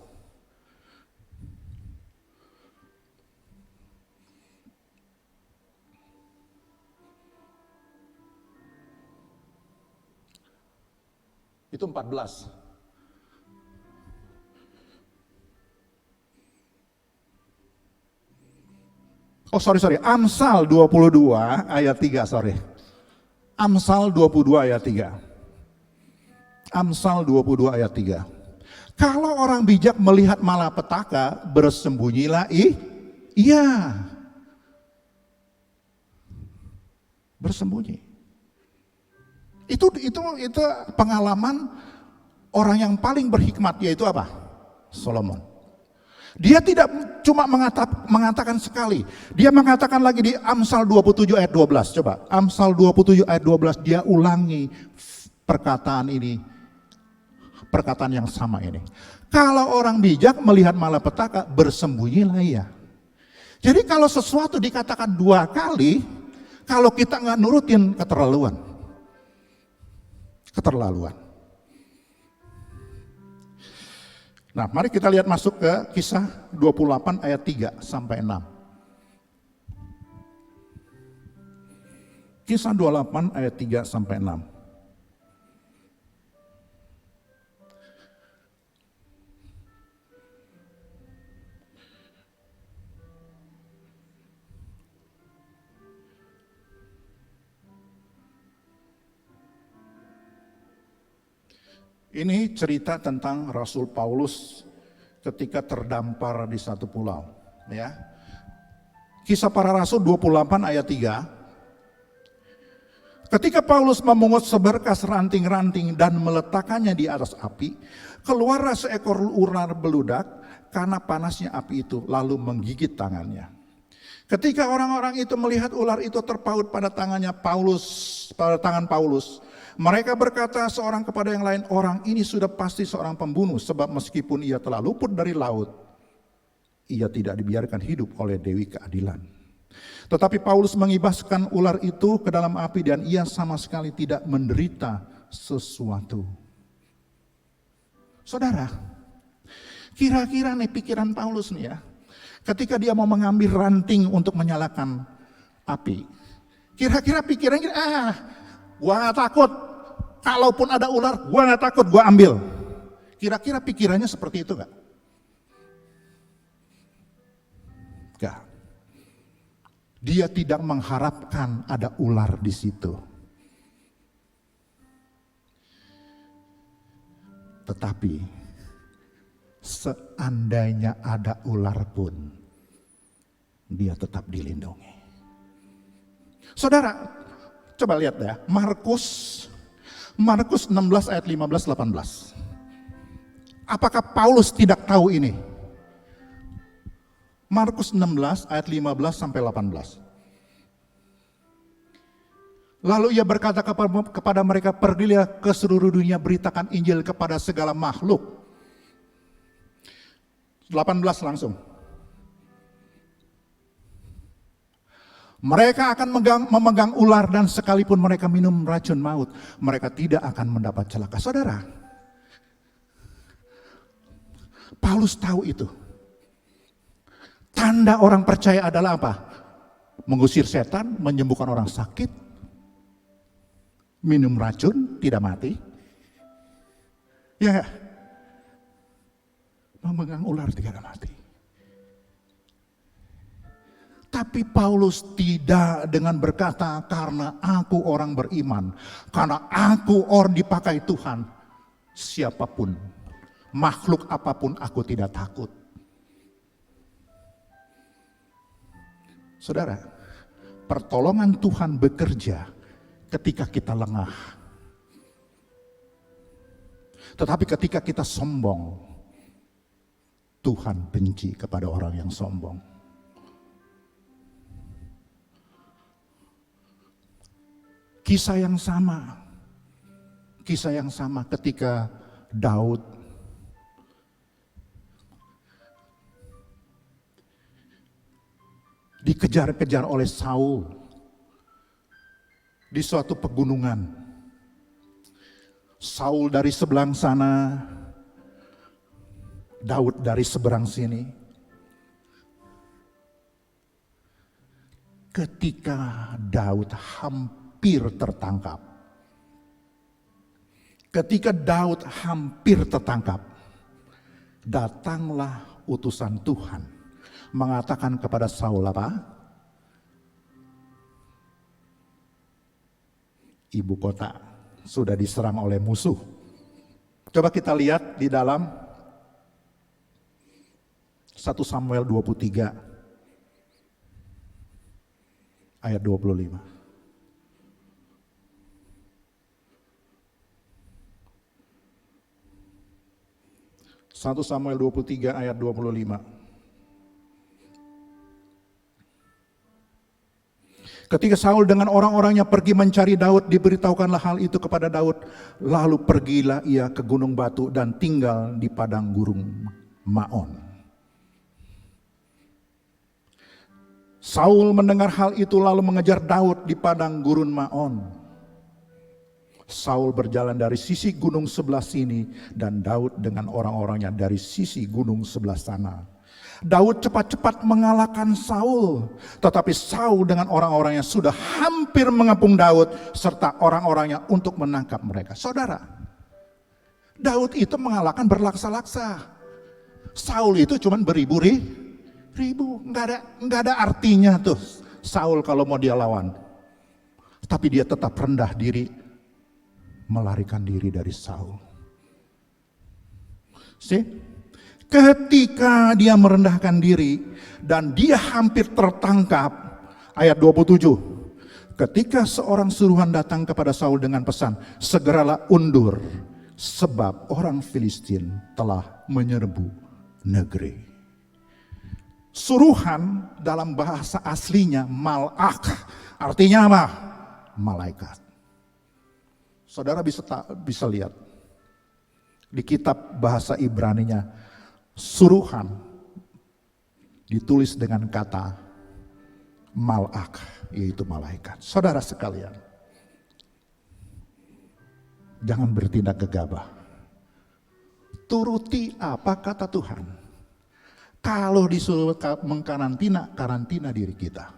Itu 14. Oh sorry, Amsal 22 ayat 3, sorry. Amsal 22 ayat 3. Amsal 22 ayat 3. Kalau orang bijak melihat malapetaka, bersembunyilah iya. Bersembunyi. Itu pengalaman orang yang paling berhikmat, yaitu apa? Solomon. Dia tidak cuma mengatakan sekali. Dia mengatakan lagi di Amsal 27 ayat 12. Coba, Amsal 27 ayat 12 dia ulangi perkataan ini. Perkataan yang sama ini. Kalau orang bijak melihat malapetaka, bersembunyilah ia. Jadi kalau sesuatu dikatakan 2 kali, kalau kita nggak nurutin, keterlaluan. Keterlaluan. Nah, mari kita lihat masuk ke kisah 28 ayat 3 sampai 6. Kisah 28 ayat 3 sampai 6. Ini cerita tentang Rasul Paulus ketika terdampar di satu pulau. Ya. Kisah para Rasul 28 ayat 3. Ketika Paulus memungut seberkas ranting-ranting dan meletakkannya di atas api, keluarlah seekor ular beludak karena panasnya api itu, lalu menggigit tangannya. Ketika orang-orang itu melihat ular itu terpaut pada tangan Paulus, mereka berkata seorang kepada yang lain, orang ini sudah pasti seorang pembunuh, sebab meskipun ia telah luput dari laut, ia tidak dibiarkan hidup oleh Dewi Keadilan. Tetapi Paulus mengibaskan ular itu ke dalam api dan ia sama sekali tidak menderita sesuatu. Saudara, kira-kira nih pikiran Paulus nih ya, ketika dia mau mengambil ranting untuk menyalakan api, kira-kira pikirannya, gua gak takut, kalaupun ada ular, gua gak takut, gua ambil. Kira-kira pikirannya seperti itu gak? Gak. Dia tidak mengharapkan ada ular di situ. Tetapi seandainya ada ular pun, dia tetap dilindungi. Saudara, coba lihat ya, Markus 16 ayat 15-18. Apakah Paulus tidak tahu ini? Markus 16 ayat 15-18. Lalu ia berkata kepada mereka, pergilah ke seluruh dunia, beritakan Injil kepada segala makhluk. 18 langsung. Mereka akan memegang ular dan sekalipun mereka minum racun maut, mereka tidak akan mendapat celaka. Saudara, Paulus tahu itu. Tanda orang percaya adalah apa? Mengusir setan, menyembuhkan orang sakit, minum racun, tidak mati. Ya, memegang ular tidak mati. Tapi Paulus tidak dengan berkata, karena aku orang beriman, karena aku orang dipakai Tuhan, siapapun, makhluk apapun aku tidak takut. Saudara, pertolongan Tuhan bekerja ketika kita lengah. Tetapi ketika kita sombong, Tuhan benci kepada orang yang sombong. Kisah yang sama ketika Daud dikejar-kejar oleh Saul di suatu pegunungan. Saul dari sebelah sana, Daud dari seberang sini. Ketika Daud hampir tertangkap, datanglah utusan Tuhan mengatakan kepada Saul apa? Ibu kota sudah diserang oleh musuh. Coba kita lihat di dalam 1 Samuel 23 ayat 25. 1 Samuel 23 ayat 25. Ketika Saul dengan orang-orangnya pergi mencari Daud, diberitahukanlah hal itu kepada Daud. Lalu pergilah ia ke gunung batu dan tinggal di padang gurun Maon. Saul mendengar hal itu lalu mengejar Daud di padang gurun Maon. Saul berjalan dari sisi gunung sebelah sini dan Daud dengan orang-orangnya dari sisi gunung sebelah sana. Daud cepat-cepat mengalahkan Saul, tetapi Saul dengan orang-orangnya sudah hampir mengepung Daud serta orang-orangnya untuk menangkap mereka. Saudara, Daud itu mengalahkan berlaksa-laksa. Saul itu cuma beribu-ribu, nggak ada artinya tuh Saul kalau mau dia lawan. Tapi dia tetap rendah diri, melarikan diri dari Saul. See? Ketika dia merendahkan diri dan dia hampir tertangkap, ayat 27. Ketika seorang suruhan datang kepada Saul dengan pesan, segeralah undur sebab orang Filistin telah menyerbu negeri. Suruhan dalam bahasa aslinya malak, artinya apa? Malaikat. Saudara bisa lihat di kitab bahasa Ibraninya, suruhan ditulis dengan kata malak, yaitu malaikat. Saudara sekalian, jangan bertindak gegabah. turuti apa kata Tuhan. Kalau disuruh mengkarantina, karantina diri kita.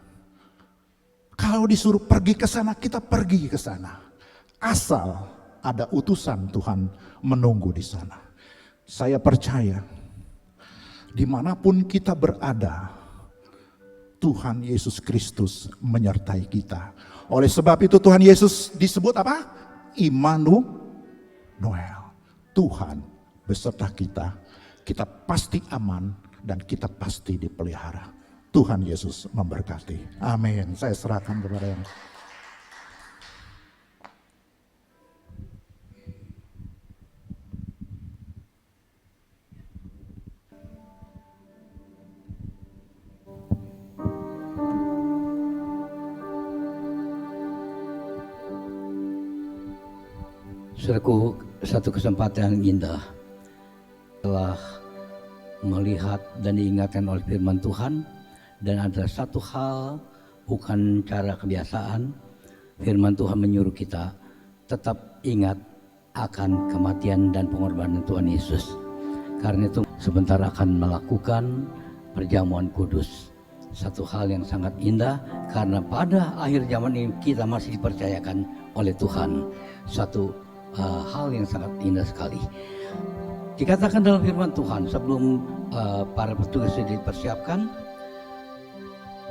Kalau disuruh pergi ke sana, kita pergi ke sana. Asal ada utusan Tuhan menunggu di sana. Saya percaya, dimanapun kita berada, Tuhan Yesus Kristus menyertai kita. Oleh sebab itu Tuhan Yesus disebut apa? Immanuel. Tuhan beserta kita. Kita pasti aman dan kita pasti dipelihara. Tuhan Yesus memberkati. Amin. Saya serahkan kepada yang Saudaraku, satu kesempatan yang indah telah melihat dan diingatkan oleh firman Tuhan, dan ada satu hal bukan cara kebiasaan. Firman Tuhan menyuruh kita tetap ingat akan kematian dan pengorbanan Tuhan Yesus. Karena itu sebentar akan melakukan perjamuan kudus. Satu hal yang sangat indah, karena pada akhir zaman ini kita masih dipercayakan oleh Tuhan satu hal yang sangat indah sekali. Dikatakan dalam firman Tuhan sebelum para petugas dipersiapkan,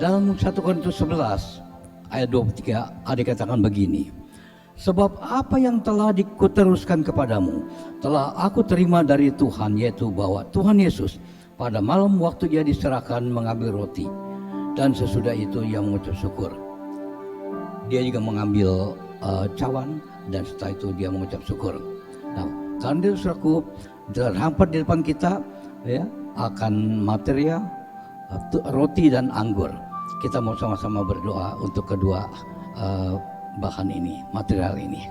dalam 1 Korintus 11 ayat 23 ada dikatakan begini, sebab apa yang telah dikuteruskan kepadamu telah aku terima dari Tuhan, yaitu bahwa Tuhan Yesus pada malam waktu dia diserahkan mengambil roti, dan sesudah itu ia mengucap syukur. Dia juga mengambil cawan, dan setelah itu dia mengucap syukur. Nah, karena itu saudaraku, terhampat di depan kita ya akan materia roti dan anggur. Kita mau sama-sama berdoa untuk kedua bahan ini, material ini.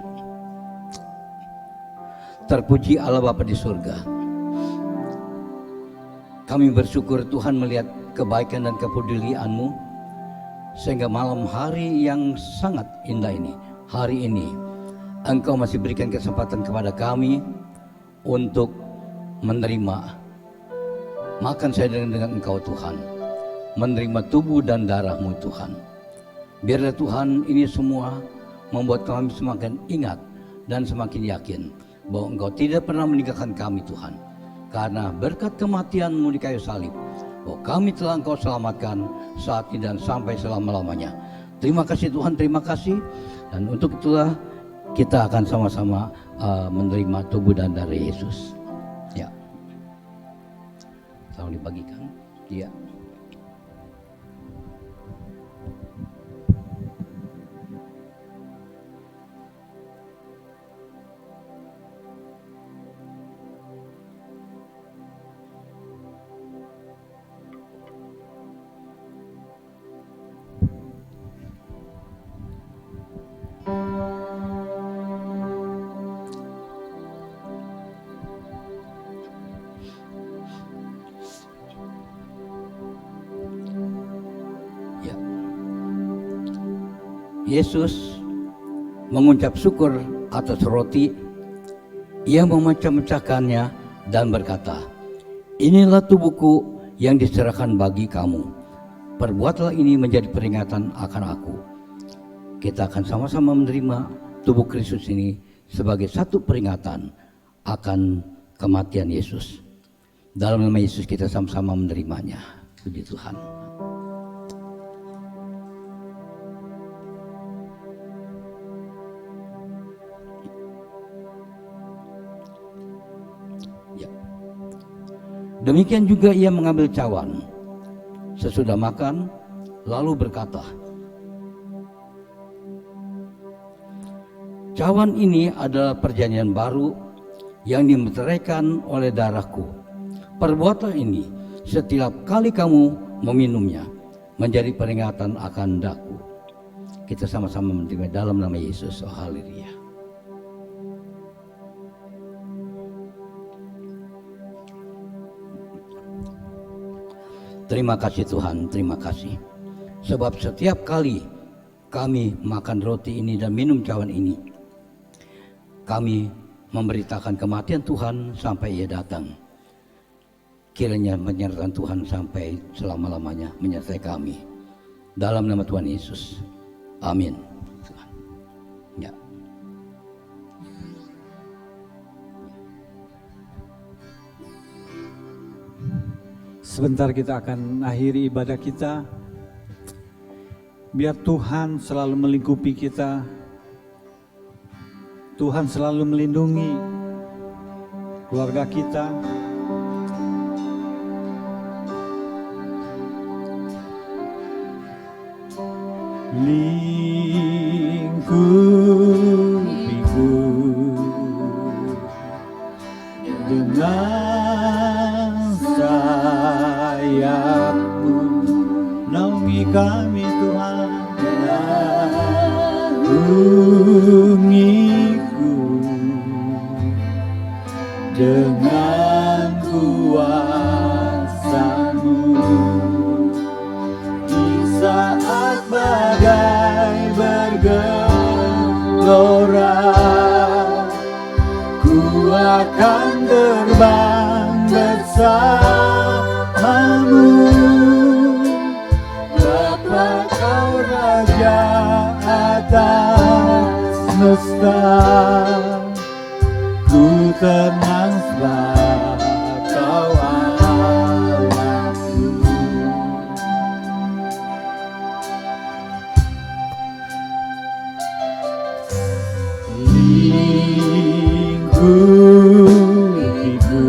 Terpuji Allah Bapa di surga. Kami bersyukur Tuhan melihat kebaikan dan kepedulian-Mu, sehingga malam hari yang sangat indah ini, hari ini Engkau masih berikan kesempatan kepada kami untuk menerima makan saya dengan Engkau Tuhan, menerima tubuh dan darah-Mu Tuhan. Biarlah Tuhan ini semua membuat kami semakin ingat dan semakin yakin bahwa Engkau tidak pernah meninggalkan kami Tuhan. Karena berkat kematian-Mu di kayu salib, bahwa kami telah Engkau selamatkan saat ini dan sampai selama-lamanya. Terima kasih Tuhan, terima kasih. Dan untuk itulah kita akan sama-sama menerima tubuh dan darah Yesus. Ya, selalu dibagikan. Ya. Yesus mengucap syukur atas roti. Ia memecah-mecahkannya dan berkata, inilah tubuhku yang diserahkan bagi kamu. Perbuatlah ini menjadi peringatan akan aku. Kita akan sama-sama menerima tubuh Kristus ini sebagai satu peringatan akan kematian Yesus. Dalam nama Yesus kita sama-sama menerimanya. Puji Tuhan. Demikian juga ia mengambil cawan sesudah makan, lalu berkata, cawan ini adalah perjanjian baru yang dimeteraikan oleh darahku. Perbuatlah ini setiap kali kamu meminumnya menjadi peringatan akan daku. Kita sama-sama menerima dalam nama Yesus. Oh haleluya. Terima kasih Tuhan, terima kasih. Sebab setiap kali kami makan roti ini dan minum cawan ini, kami memberitakan kematian Tuhan sampai Ia datang. Kiranya menyertai Tuhan sampai selama-lamanya menyertai kami. Dalam nama Tuhan Yesus. Amin. Ya. Sebentar kita akan akhiri ibadah kita. Biar Tuhan selalu melingkupi kita. Tuhan selalu melindungi keluarga kita. Lingkupiku dengan sayapmu, naungi kami Tuhan, naungiku dengan kuasa-Mu. Di saat badai bergelora, ku akan terbang bersamamu. Bapa, Kau Raja atas semesta, ku tenang sebab Kau Allahku. Lingkupiku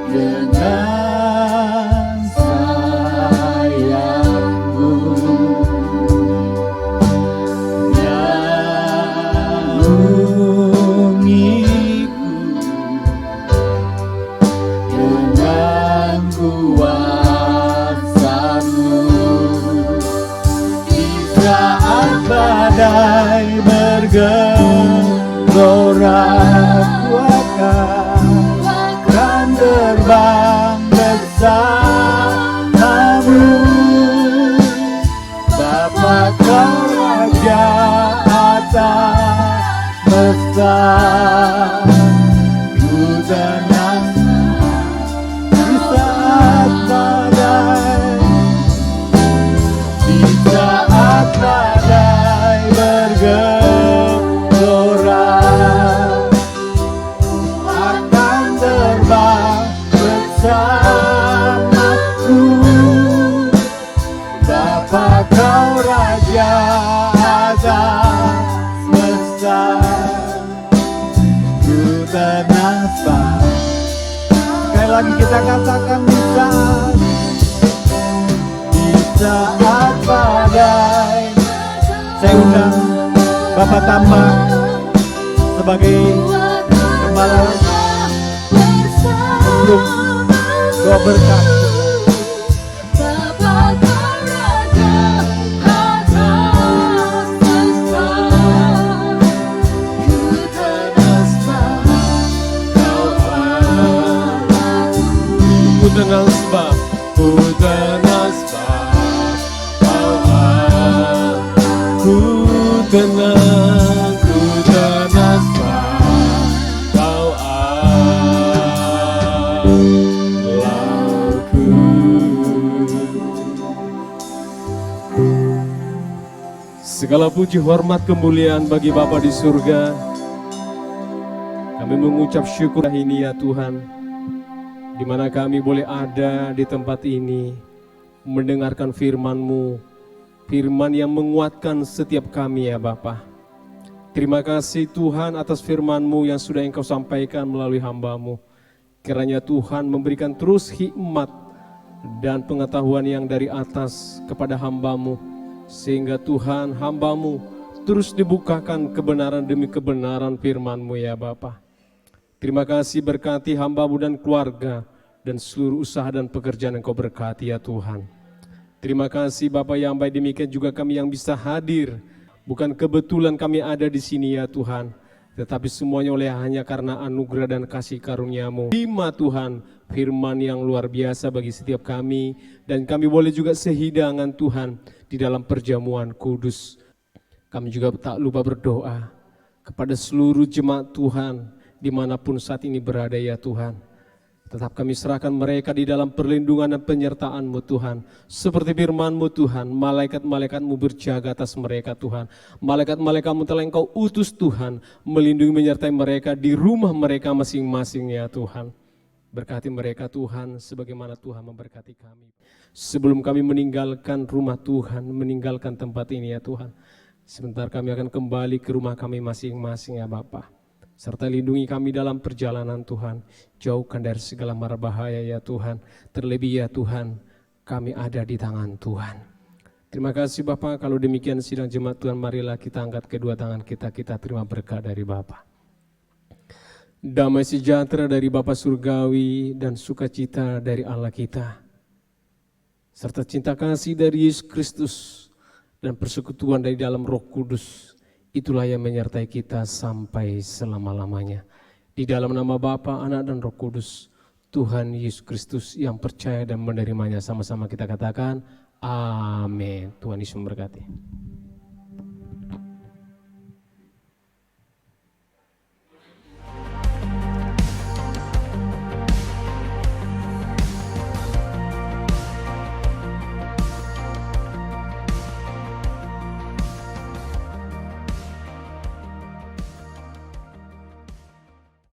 dengan sayapmu, naungiku dengan kuasa-Mu. Di saat badai bergelora, ku akan terbang bersamamu. Bapa, Kau Raja atas semesta, ku tenang di saat badai, di saat badai bergelora, akan terbang bersamaku. Bapa, Kau Raja atas semesta, ku tenang sebab. Sekali lagi kita katakan di saat badai. Saya undang Bapak Tambah sebagai gembala untuk doa berkat. Ku tenang sebab, ku tenang sebab Kau aku. Ku tenang sebab Kau Allahku. Segala puji, hormat, kemuliaan bagi Bapa di surga. Kami mengucap syukur ini ya Tuhan, di mana kami boleh ada di tempat ini, mendengarkan firman-Mu, firman yang menguatkan setiap kami ya Bapa. Terima kasih Tuhan atas firman-Mu yang sudah Engkau sampaikan melalui hamba-Mu. Kiranya Tuhan memberikan terus hikmat dan pengetahuan yang dari atas kepada hamba-Mu, sehingga Tuhan hamba-Mu terus dibukakan kebenaran demi kebenaran firman-Mu ya Bapa. Terima kasih, berkati hamba-Mu dan keluarga dan seluruh usaha dan pekerjaan Engkau berkati ya Tuhan. Terima kasih Bapak, yang baik demikian juga kami yang bisa hadir. Bukan kebetulan kami ada di sini ya Tuhan, tetapi semuanya oleh hanya karena anugerah dan kasih karunia-Mu. Terima Tuhan firman yang luar biasa bagi setiap kami, dan kami boleh juga sehidangan Tuhan di dalam perjamuan kudus. Kami juga tak lupa berdoa, kepada seluruh jemaat Tuhan dimanapun saat ini berada ya Tuhan. Tetap kami serahkan mereka di dalam perlindungan dan penyertaan-Mu Tuhan. Seperti firman-Mu Tuhan, malaikat-malaikat-Mu berjaga atas mereka Tuhan. Malaikat-malaikat-Mu telah Engkau utus Tuhan, melindungi menyertai mereka di rumah mereka masing-masing ya Tuhan. Berkati mereka Tuhan, sebagaimana Tuhan memberkati kami. Sebelum kami meninggalkan rumah Tuhan, meninggalkan tempat ini ya Tuhan. Sebentar kami akan kembali ke rumah kami masing-masing ya Bapa. Serta lindungi kami dalam perjalanan Tuhan. Jauhkan dari segala mara bahaya ya Tuhan. Terlebih ya Tuhan, kami ada di tangan Tuhan. Terima kasih Bapak. Kalau demikian sidang jemaat Tuhan, marilah kita angkat kedua tangan kita terima berkat dari Bapak. Damai sejahtera dari Bapa Surgawi dan sukacita dari Allah kita. Serta cinta kasih dari Yesus Kristus dan persekutuan dari dalam Roh Kudus. Itulah yang menyertai kita sampai selama-lamanya. Di dalam nama Bapa, Anak, dan Roh Kudus, Tuhan Yesus Kristus yang percaya dan menerimanya, sama-sama kita katakan, amin. Tuhan Yesus memberkati.